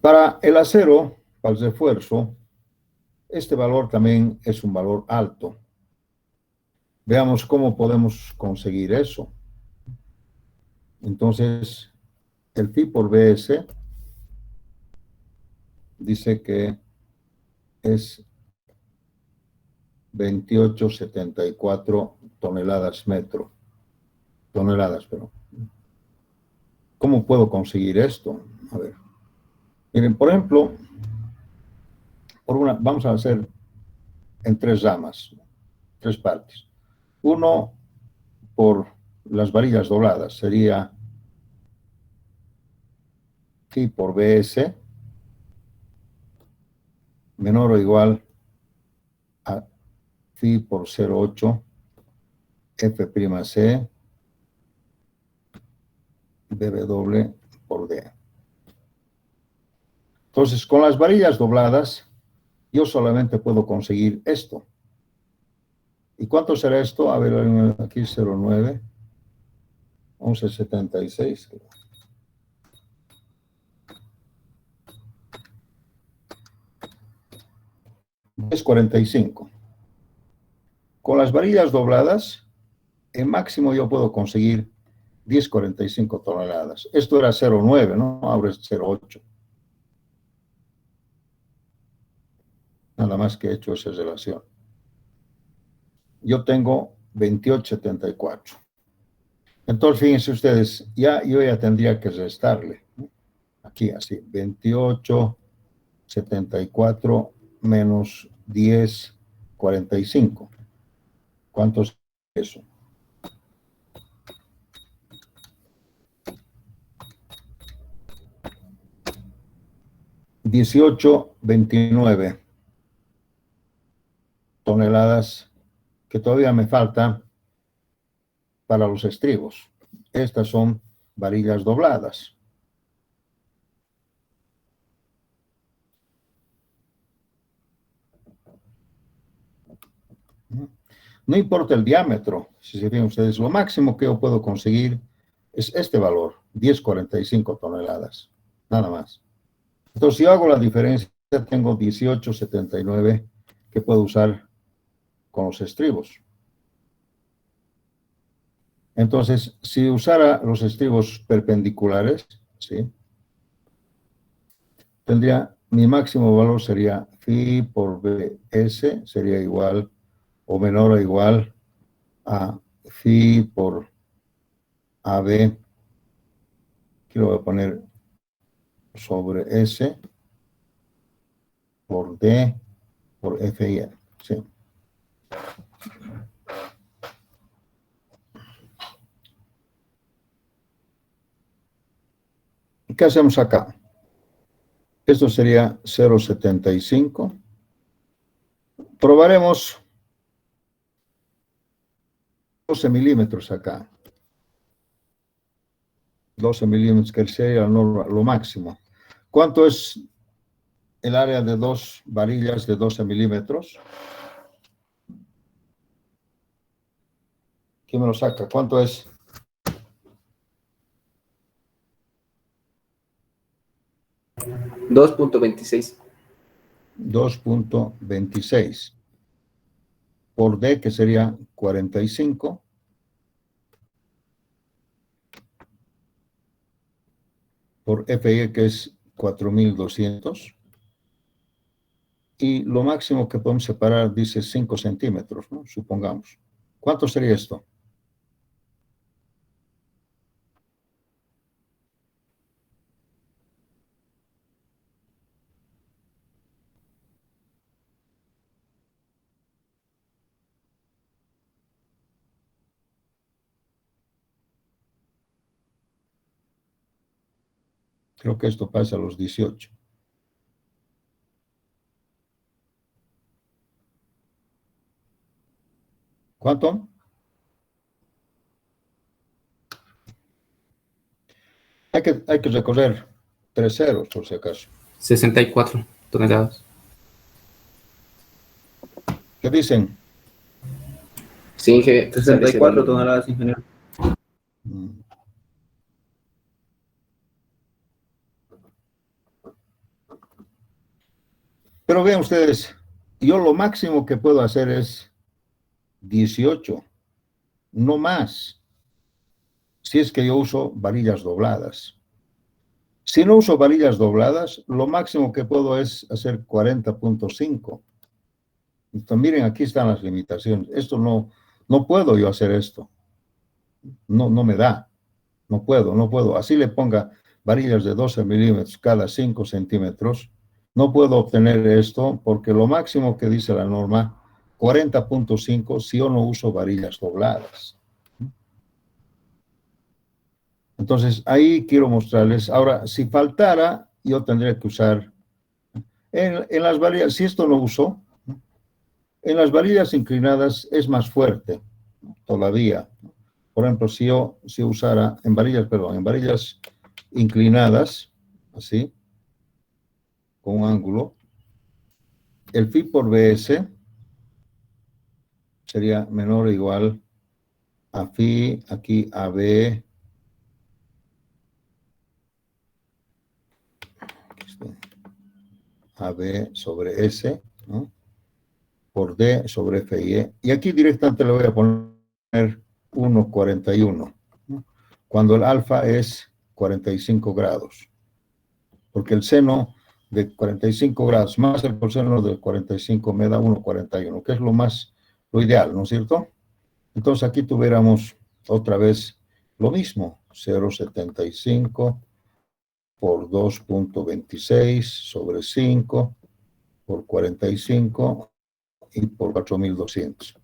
Para el acero, para el refuerzo, este valor también es un valor alto. Veamos cómo podemos conseguir eso. Entonces, el phi por Bs dice que es 28.74 toneladas metro. Toneladas, pero ¿cómo puedo conseguir esto? A ver. Miren, por ejemplo, vamos a hacer en 3 ramas, 3 partes. Uno, por las varillas dobladas, sería phi por Bs menor o igual a phi por 0.8 F'C BW por D. Entonces, con las varillas dobladas, yo solamente puedo conseguir esto. ¿Y cuánto será esto? A ver, aquí 0.9, 11.76. Es 45. Con las varillas dobladas, en máximo yo puedo conseguir 10.45 toneladas. Esto era 0.9, ¿no? Ahora es 0.8. Nada más que he hecho esa relación. Yo tengo 28,74. Entonces, fíjense ustedes, yo ya tendría que restarle, ¿no? Aquí así, 28,74 menos 10,45. ¿Cuánto es eso? $18,29 toneladas que todavía me faltan para los estribos. Estas son varillas dobladas. No importa el diámetro, si se fijan ustedes, lo máximo que yo puedo conseguir es este valor, 10,45 toneladas, nada más. Entonces, si yo hago la diferencia, tengo 18,79 que puedo usar con los estribos. Entonces, si usara los estribos perpendiculares, ¿sí?, tendría, mi máximo valor sería phi por bs, sería igual o menor o igual a phi por AB, aquí lo voy a poner sobre S por D por FI. ¿Sí? ¿Qué hacemos acá? Esto sería 0,75. Probaremos 12 milímetros acá. 12 milímetros, que sería lo máximo. ¿Cuánto es el área de dos varillas de 12 milímetros? ¿Quién me lo saca? ¿Cuánto es? 2.26. 2,26. Por D, que sería 45. Por FI, que es 4,200. Y lo máximo que podemos separar dice 5 centímetros, ¿no? Supongamos. ¿Cuánto sería esto? Creo que esto pasa a los 18. ¿Cuánto? Hay que recorrer 3 ceros, por si acaso. 64 toneladas. ¿Qué dicen? Sí, que 64 toneladas, ingeniero. Pero vean ustedes, yo lo máximo que puedo hacer es 18, no más, si es que yo uso varillas dobladas. Si no uso varillas dobladas, lo máximo que puedo es hacer 40,5. Entonces, miren, aquí están las limitaciones. Esto no puedo yo hacer esto. No me da. No puedo. Así le ponga varillas de 12 milímetros cada 5 centímetros. No puedo obtener esto porque lo máximo que dice la norma, 40,5 si yo no uso varillas dobladas. Entonces, ahí quiero mostrarles. Ahora, si faltara, yo tendría que usar, en las varillas, si esto no uso, en las varillas inclinadas es más fuerte, todavía. Por ejemplo, si yo usara, en varillas inclinadas, así, con un ángulo, el phi por bs sería menor o igual a phi, aquí AB, AB sobre S, ¿no?, por D sobre FI. Y aquí directamente le voy a poner 1,41, ¿no?, cuando el alfa es 45 grados. Porque el seno de 45 grados más el coseno de 45 me da 1,41, que es lo ideal, ¿no es cierto? Entonces aquí tuviéramos otra vez lo mismo, 0,75 por 2,26 sobre 5 por 45 y por 4.200.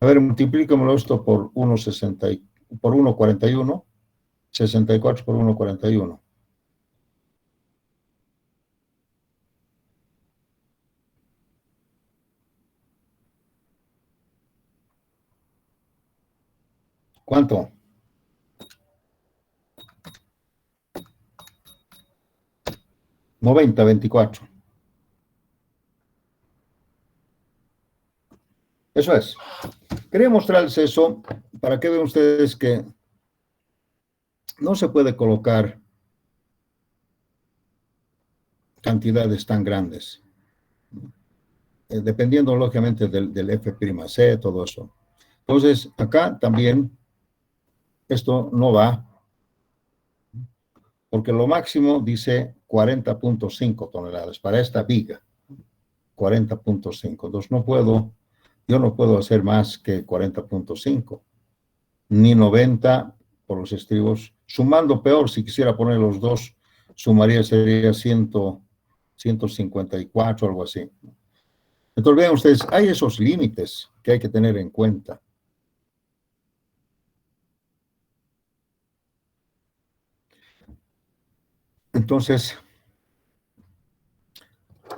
A ver, multiplícamelo esto por 1,41, 64 por 1,41. ¿Cuánto? $90,24. Eso es. Quería mostrarles eso para que vean ustedes que no se puede colocar cantidades tan grandes, dependiendo lógicamente del F'C, todo eso. Entonces, acá también esto no va, porque lo máximo dice 40,5 toneladas para esta viga, 40,5. Entonces, yo no puedo hacer más que 40,5, ni 90 por los estribos. Sumando peor, si quisiera poner los dos, sería 154, algo así. Entonces, vean ustedes, hay esos límites que hay que tener en cuenta. Entonces,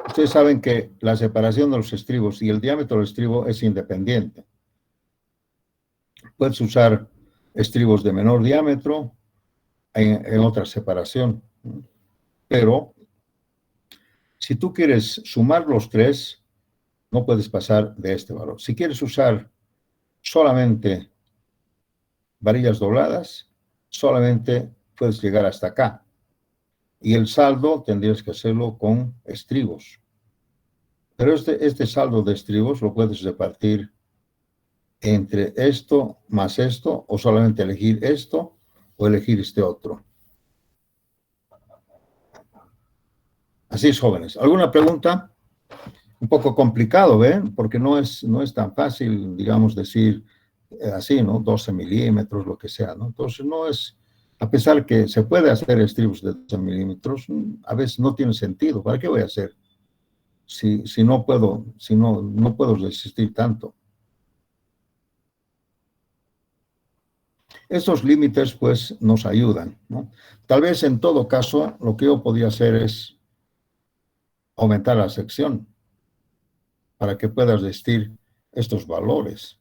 ustedes saben que la separación de los estribos y el diámetro del estribo es independiente. Puedes usar estribos de menor diámetro en otra separación, pero si tú quieres sumar los tres, no puedes pasar de este valor. Si quieres usar solamente varillas dobladas, solamente puedes llegar hasta acá. Y el saldo tendrías que hacerlo con estribos. Pero este saldo de estribos lo puedes repartir entre esto más esto, o solamente elegir esto, o elegir este otro. Así es, jóvenes. ¿Alguna pregunta? Un poco complicado, ¿ven? Porque no es tan fácil, digamos, decir así, ¿no? 12 milímetros, lo que sea, ¿no? Entonces no es, a pesar que se puede hacer estribos de 12 milímetros, a veces no tiene sentido. ¿Para qué voy a hacer? Si no puedo resistir tanto. Estos límites, pues, nos ayudan, ¿no? Tal vez, en todo caso, lo que yo podría hacer es aumentar la sección para que puedas resistir estos valores.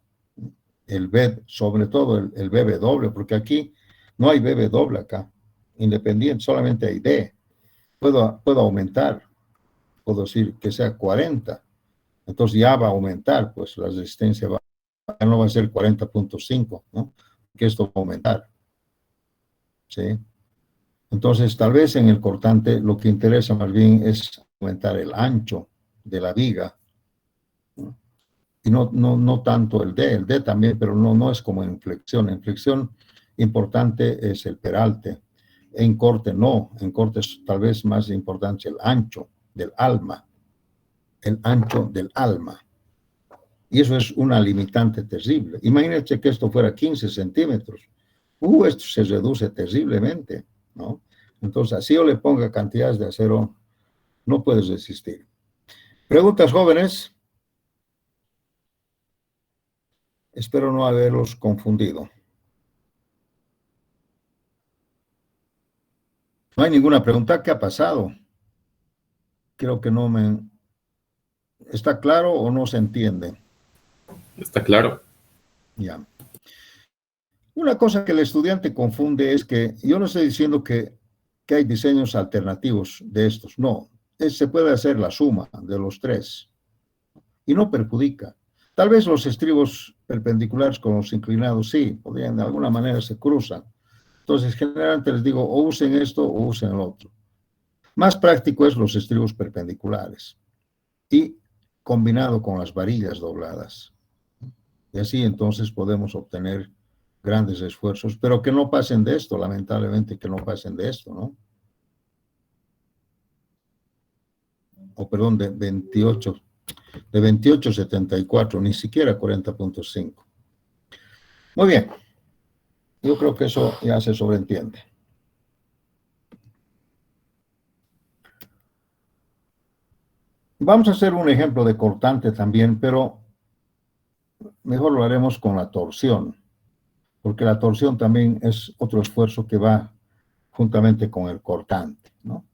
El B, sobre todo el BB doble, porque no hay BB doble acá, independiente, solamente hay D. Puedo aumentar, puedo decir que sea 40, entonces ya va a aumentar, pues la resistencia ya no va a ser 40,5, ¿no? Que esto va a aumentar, ¿sí? Entonces, tal vez en el cortante lo que interesa más bien es aumentar el ancho de la viga, ¿no? Y no tanto el D también, pero no es como en flexión. En flexión importante es el peralte. En corte no, en corte es tal vez más importante el ancho del alma. El ancho del alma. Y eso es una limitante terrible. Imagínate que esto fuera 15 centímetros. Esto se reduce terriblemente, ¿no? Entonces, así yo le ponga cantidades de acero, no puedes resistir. ¿Preguntas, jóvenes? Espero no haberlos confundido. No hay ninguna pregunta. ¿Qué ha pasado? Creo que no me... ¿Está claro o no se entiende? Está claro. Ya. Una cosa que el estudiante confunde es que yo no estoy diciendo que hay diseños alternativos de estos. No, se puede hacer la suma de los tres y no perjudica. Tal vez los estribos perpendiculares con los inclinados sí, podrían de alguna manera se cruzan. Entonces, generalmente les digo, o usen esto o usen el otro. Más práctico es los estribos perpendiculares y combinado con las varillas dobladas. Y así entonces podemos obtener grandes esfuerzos, pero que no pasen de esto, lamentablemente que no pasen de esto, ¿no? o perdón, de 28.74, ni siquiera 40.5. Muy bien, yo creo que eso ya se sobreentiende. Vamos a hacer un ejemplo de cortante también, pero mejor lo haremos con la torsión, porque la torsión también es otro esfuerzo que va juntamente con el cortante, ¿no?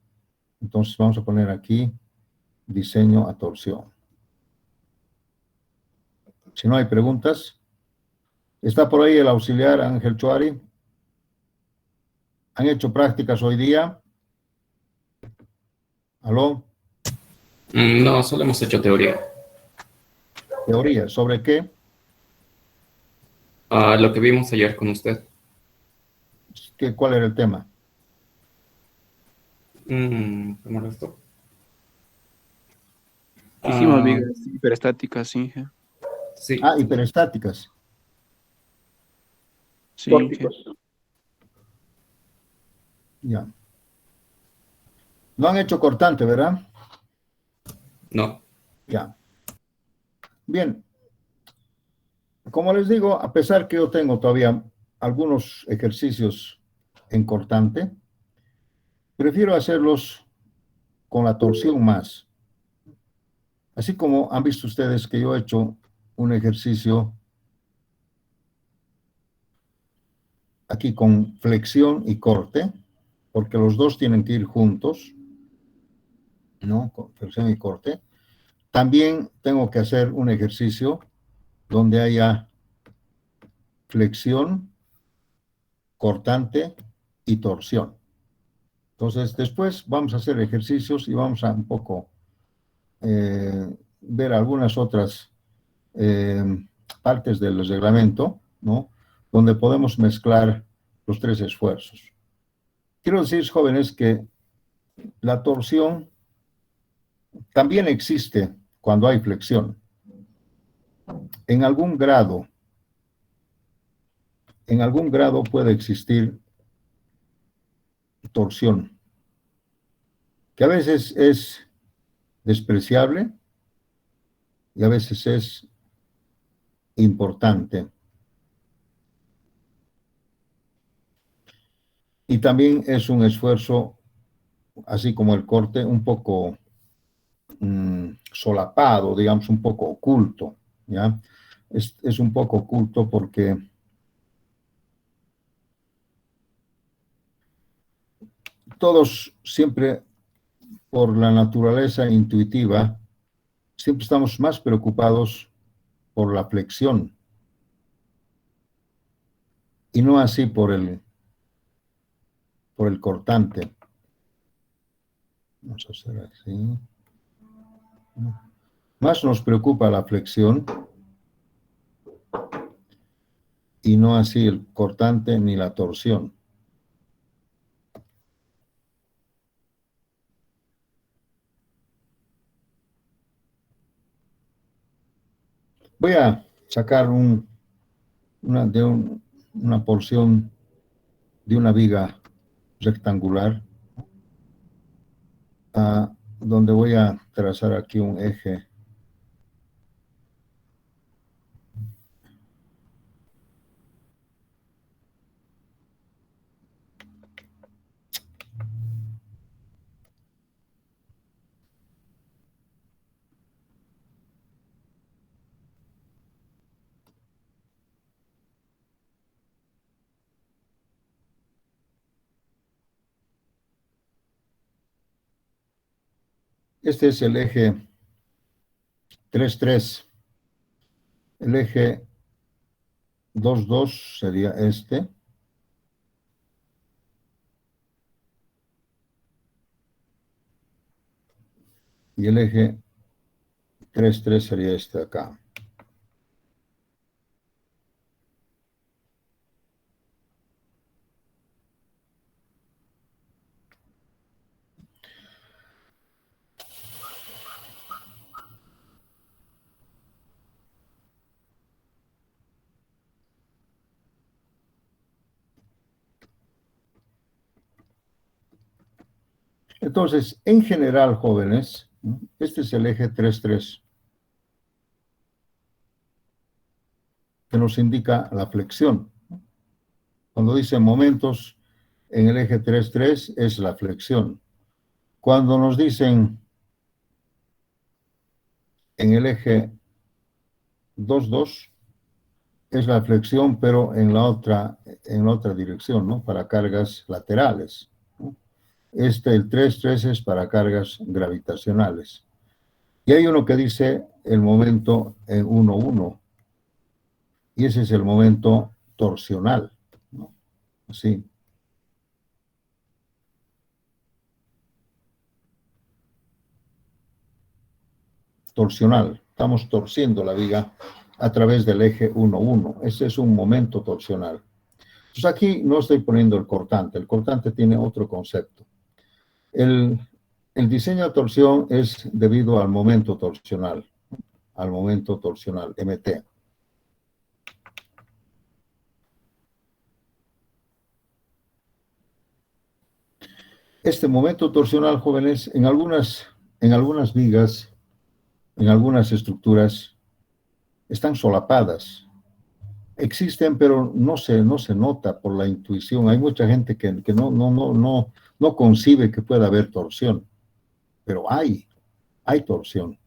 Entonces vamos a poner aquí diseño a torsión. Si no hay preguntas, está por ahí el auxiliar Ángel Chuari. ¿Han hecho prácticas hoy día? ¿Aló? No, solo hemos hecho teoría. Teoría. ¿Sobre qué? Lo que vimos ayer con usted. ¿Cuál era el tema? ¿Cómo era esto? Hicimos Ah, vigas hiperestáticas, Inge. sí, Ah, hiperestáticas. Sí, Inge. Ya. No han hecho cortante, ¿verdad? no. Ya. Bien. Como les digo, a pesar que yo tengo todavía algunos ejercicios en cortante, prefiero hacerlos con la torsión más. Así como han visto ustedes que yo he hecho un ejercicio aquí con flexión y corte, porque los dos tienen que ir juntos, ¿no? Con flexión y corte. También tengo que hacer un ejercicio donde haya flexión, cortante y torsión. Entonces, después vamos a hacer ejercicios y vamos a un poco ver algunas otras eh, partes del reglamento, ¿no? Donde podemos mezclar los tres esfuerzos. Quiero decir, jóvenes, que la torsión también existe cuando hay flexión. En algún grado puede existir torsión, que a veces es despreciable y a veces es importante. Y también es un esfuerzo, así como el corte, un poco solapado, digamos, un poco oculto, ¿ya? Es un poco oculto porque todos siempre, por la naturaleza intuitiva, siempre estamos más preocupados por la flexión y no así por el cortante. Vamos a hacer así. Más nos preocupa la flexión y no así el cortante ni la torsión. Voy a sacar una porción de una viga rectangular, donde voy a trazar aquí un eje. Este es el eje 3,3. El eje 2,2 sería este. Y el eje 3,3 sería este acá. Entonces, en general, jóvenes, ¿no? Este es el eje 3-3, que nos indica la flexión. Cuando dice momentos en el eje 3-3 es la flexión. Cuando nos dicen en el eje 2-2 es la flexión, pero en la otra dirección, ¿no? Para cargas laterales, ¿no? El 3-3 es para cargas gravitacionales. Y hay uno que dice el momento en 1-1, y ese es el momento torsional, ¿no? Así. Torsional. Estamos torciendo la viga a través del eje 1-1. Ese es un momento torsional. Entonces aquí no estoy poniendo el cortante tiene otro concepto. El diseño de torsión es debido al momento torsional, MT. Este momento torsional, jóvenes, en algunas vigas, en algunas estructuras, están solapadas. Existen, pero no se nota por la intuición. Hay mucha gente que no concibe que pueda haber torsión, pero hay torsión.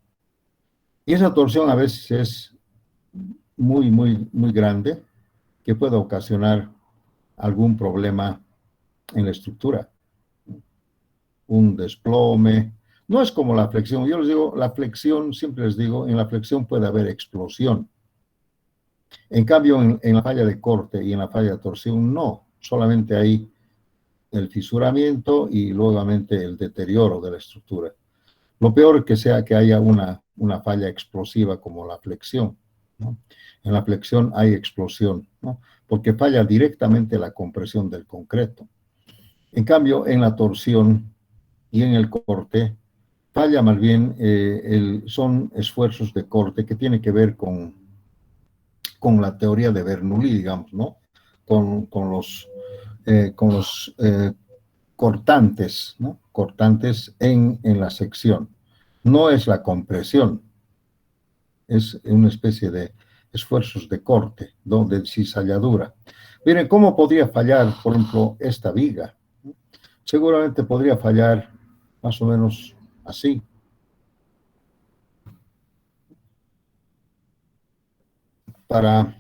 Y esa torsión a veces es muy, muy, muy grande, que puede ocasionar algún problema en la estructura. Un desplome. No es como la flexión. Yo les digo, la flexión, siempre les digo, en la flexión puede haber explosión. En cambio, en la falla de corte y en la falla de torsión, no. Solamente hay el fisuramiento y nuevamente el deterioro de la estructura. Lo peor que sea que haya una falla explosiva como la flexión, ¿no? En la flexión hay explosión, ¿no? Porque falla directamente la compresión del concreto. En cambio, en la torsión y en el corte, falla más bien, son esfuerzos de corte que tienen que ver con la teoría de Bernoulli, digamos, ¿no? Con los cortantes, ¿no? Cortantes en la sección. No es la compresión, es una especie de esfuerzos de corte, de cizalladura. Miren, ¿cómo podría fallar, por ejemplo, esta viga? Seguramente podría fallar más o menos así. Para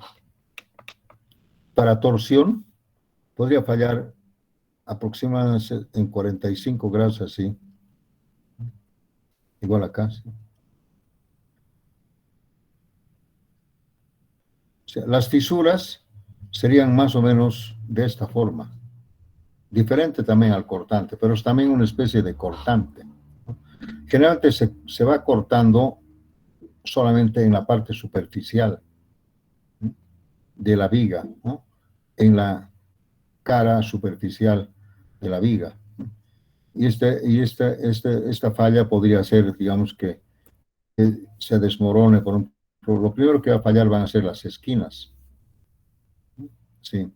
torsión, podría fallar aproximadamente en 45 grados así. Igual acá. ¿Sí? O sea, las fisuras serían más o menos de esta forma. Diferente también al cortante, pero es también una especie de cortante. Generalmente se va cortando solamente en la parte superficial de la viga, ¿no? En la cara superficial de la viga. Y esta falla podría ser, digamos, que se desmorone. Lo primero que va a fallar van a ser las esquinas. Sí.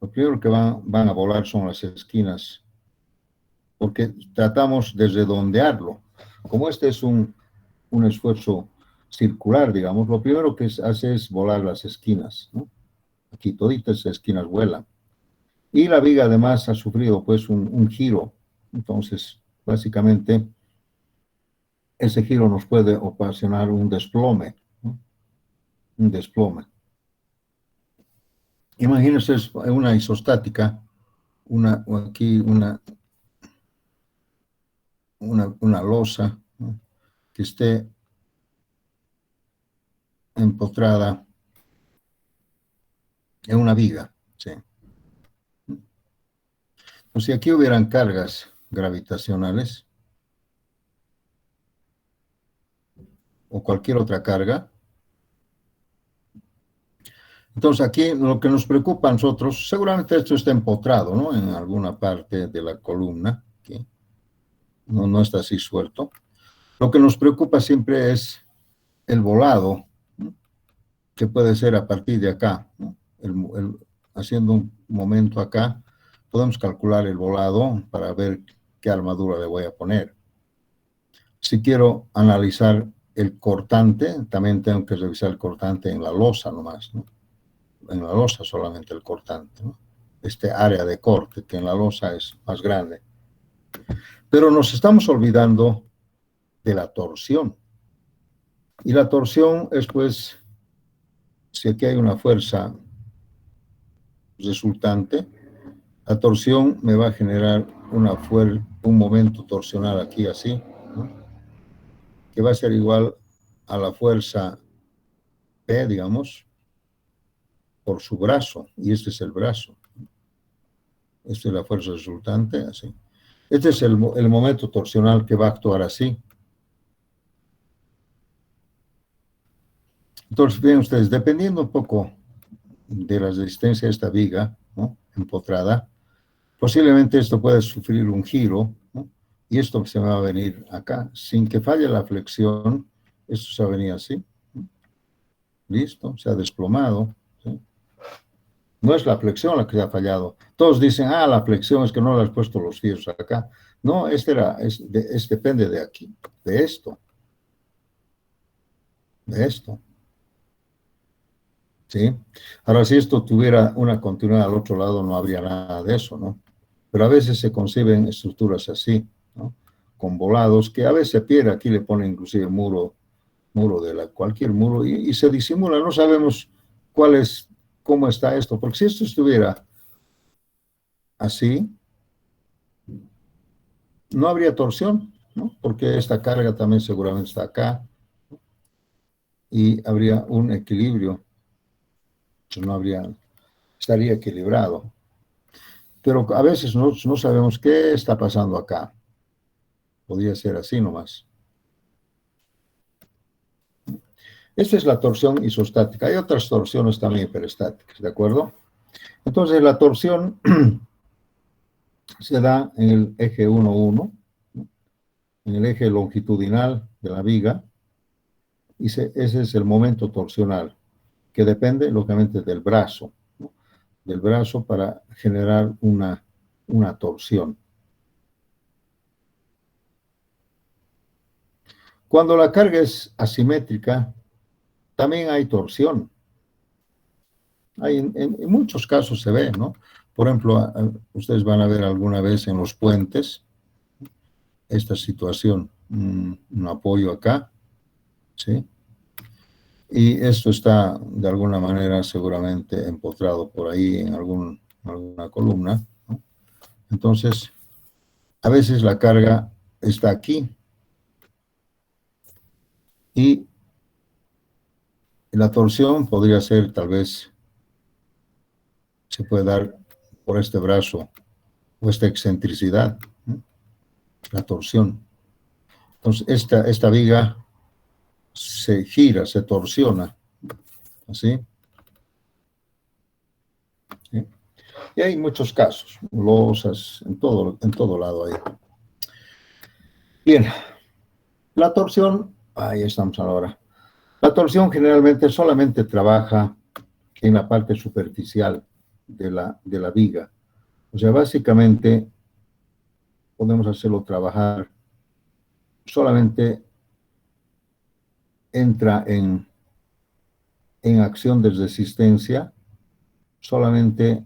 Lo primero que van a volar son las esquinas, porque tratamos de redondearlo. Como este es un esfuerzo circular, digamos, lo primero que hace es volar las esquinas, ¿no? Aquí toditas las esquinas vuelan. Y la viga además ha sufrido pues un giro. Entonces, básicamente, ese giro nos puede ocasionar un desplome, ¿no? Un desplome. Imagínense una isostática, aquí una losa, ¿no? Que esté empotrada en una viga, ¿sí? O si aquí hubieran cargas gravitacionales o cualquier otra carga, entonces aquí lo que nos preocupa a nosotros, seguramente esto está empotrado, ¿no? En alguna parte de la columna, ¿sí? No está así suelto. Lo que nos preocupa siempre es el volado, ¿no? Que puede ser a partir de acá, ¿no? Haciendo un momento acá, podemos calcular el volado para ver qué armadura le voy a poner. si quiero analizar el cortante, también tengo que revisar el cortante en la losa nomás, ¿no? En la losa solamente el cortante, ¿no? Este área de corte, que en la losa es más grande. Pero nos estamos olvidando de la torsión. Y la torsión es, pues, si aquí hay una fuerza resultante, la torsión me va a generar un momento torsional aquí así, ¿no? Que va a ser igual a la fuerza P, digamos, por su brazo, y este es el brazo. Esta es la fuerza resultante, así. Este es el momento torsional que va a actuar así. Entonces, ven ustedes, dependiendo un poco de la resistencia de esta viga, ¿no?, empotrada, posiblemente esto puede sufrir un giro, ¿no?, y esto se me va a venir acá. Sin que falle la flexión, esto se va a venir así, ¿no? Listo, se ha desplomado, ¿sí? No es la flexión la que se ha fallado. Todos dicen, la flexión es que no le has puesto los fierros acá. No, depende de aquí, de esto, de esto. ¿Sí? Ahora, si esto tuviera una continuidad al otro lado, no habría nada de eso, ¿no? Pero a veces se conciben estructuras así, ¿no?, con volados, que a veces se pierde. Aquí le ponen inclusive muro de cualquier muro, y se disimula. No sabemos cómo está esto, porque si esto estuviera así, no habría torsión, ¿no?, porque esta carga también seguramente está acá, y habría un equilibrio. Entonces estaría equilibrado. Pero a veces no sabemos qué está pasando acá. Podría ser así nomás. Esta es la torsión isostática. Hay otras torsiones también hiperestáticas, ¿de acuerdo? Entonces, la torsión se da en el eje 1,1, ¿no?, en el eje longitudinal de la viga, y ese es el momento torsional, que depende, lógicamente, del brazo, ¿no?, del brazo para generar una torsión. Cuando la carga es asimétrica, también hay torsión. En muchos casos se ve, ¿no? Por ejemplo, ustedes van a ver alguna vez en los puentes esta situación, un apoyo acá, ¿sí? Y esto está de alguna manera seguramente empotrado por ahí en alguna columna, ¿no? Entonces, a veces la carga está aquí y la torsión podría ser, tal vez, se puede dar por este brazo o esta excentricidad, ¿no?, la torsión. Entonces, esta viga se gira, se torsiona, ¿así? ¿Sí? Y hay muchos casos, losas, en todo lado hay. Bien, la torsión, ahí estamos ahora. La torsión generalmente solamente trabaja en la parte superficial de la viga. O sea, básicamente podemos hacerlo trabajar, solamente entra en acción de resistencia solamente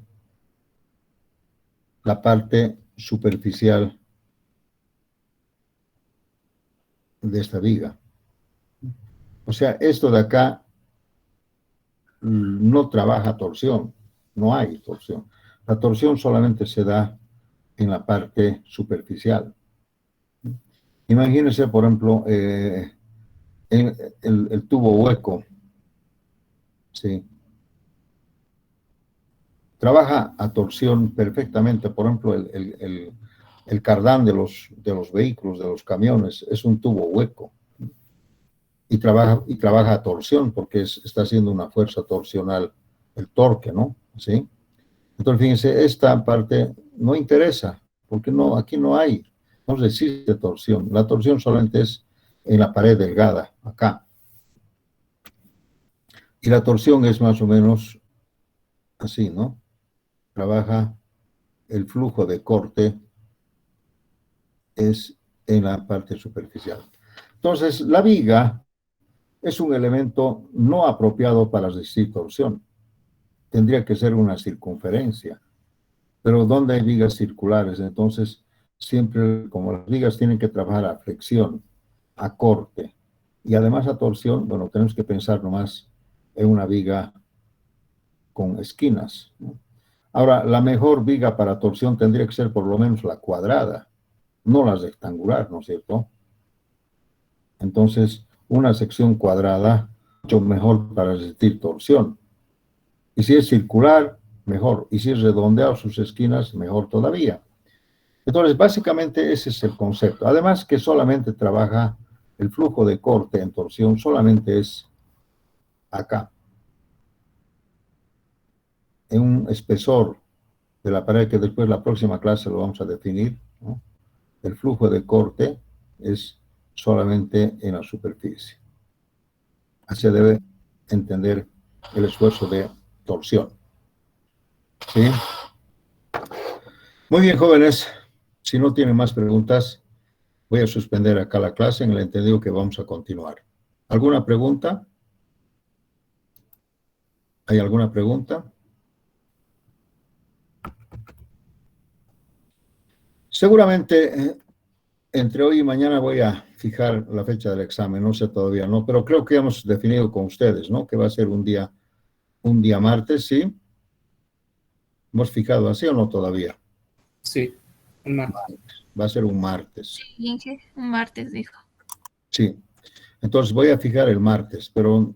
la parte superficial de esta viga. O sea, esto de acá no trabaja torsión, no hay torsión. La torsión solamente se da en la parte superficial. Imagínense, por ejemplo, el tubo hueco, ¿sí?, trabaja a torsión perfectamente. Por ejemplo, el cardán de los vehículos, de los camiones, es un tubo hueco. Y trabaja a torsión porque está haciendo una fuerza torsional, el torque, ¿no? ¿Sí? Entonces, fíjense, esta parte no interesa, porque aquí no existe torsión. La torsión solamente es en la pared delgada, acá. Y la torsión es más o menos así, ¿no? Trabaja el flujo de corte, es en la parte superficial. Entonces, la viga es un elemento no apropiado para resistir torsión. Tendría que ser una circunferencia. Pero ¿dónde hay vigas circulares? Entonces, siempre, como las vigas tienen que trabajar a flexión, a corte, y además a torsión, bueno, tenemos que pensar nomás en una viga con esquinas, ¿no? Ahora, la mejor viga para torsión tendría que ser por lo menos la cuadrada, no la rectangular, ¿no es cierto? Entonces, una sección cuadrada, mucho mejor para resistir torsión. Y si es circular, mejor. Y si es redondeado sus esquinas, mejor todavía. Entonces, básicamente ese es el concepto. Además que solamente trabaja el flujo de corte en torsión, solamente es acá, en un espesor de la pared que después la próxima clase lo vamos a definir, ¿no? El flujo de corte es solamente en la superficie. Así debe entender el esfuerzo de torsión. ¿Sí? Muy bien, jóvenes. Si no tienen más preguntas, voy a suspender acá la clase en el entendido que vamos a continuar. ¿Alguna pregunta? ¿Hay alguna pregunta? Seguramente entre hoy y mañana voy a fijar la fecha del examen, no sé todavía, ¿no? Pero creo que hemos definido con ustedes, ¿no? Que va a ser un día martes, ¿sí? ¿Hemos fijado así o no todavía? Sí, un martes. Va a ser un martes. Sí, Inge, un martes dijo. Sí. Entonces voy a fijar el martes, pero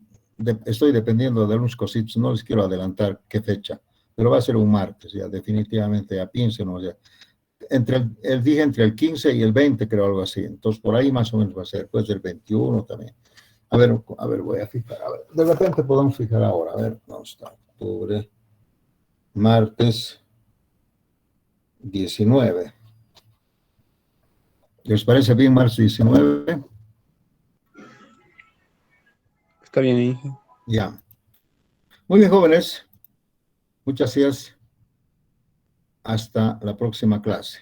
estoy dependiendo de algunos cositos, no les quiero adelantar qué fecha, pero va a ser un martes, ya definitivamente, ya piénsenlo, ya. Dije entre el 15 y el 20, creo, algo así. Entonces, por ahí más o menos va a ser, puede ser el 21 también. A ver, voy a fijar. A ver, de repente podemos fijar ahora. A ver, ¿dónde está? Octubre, martes 19. ¿Les parece bien martes 19? Está bien, Inge. Ya. Muy bien, jóvenes. Muchas gracias. Hasta la próxima clase.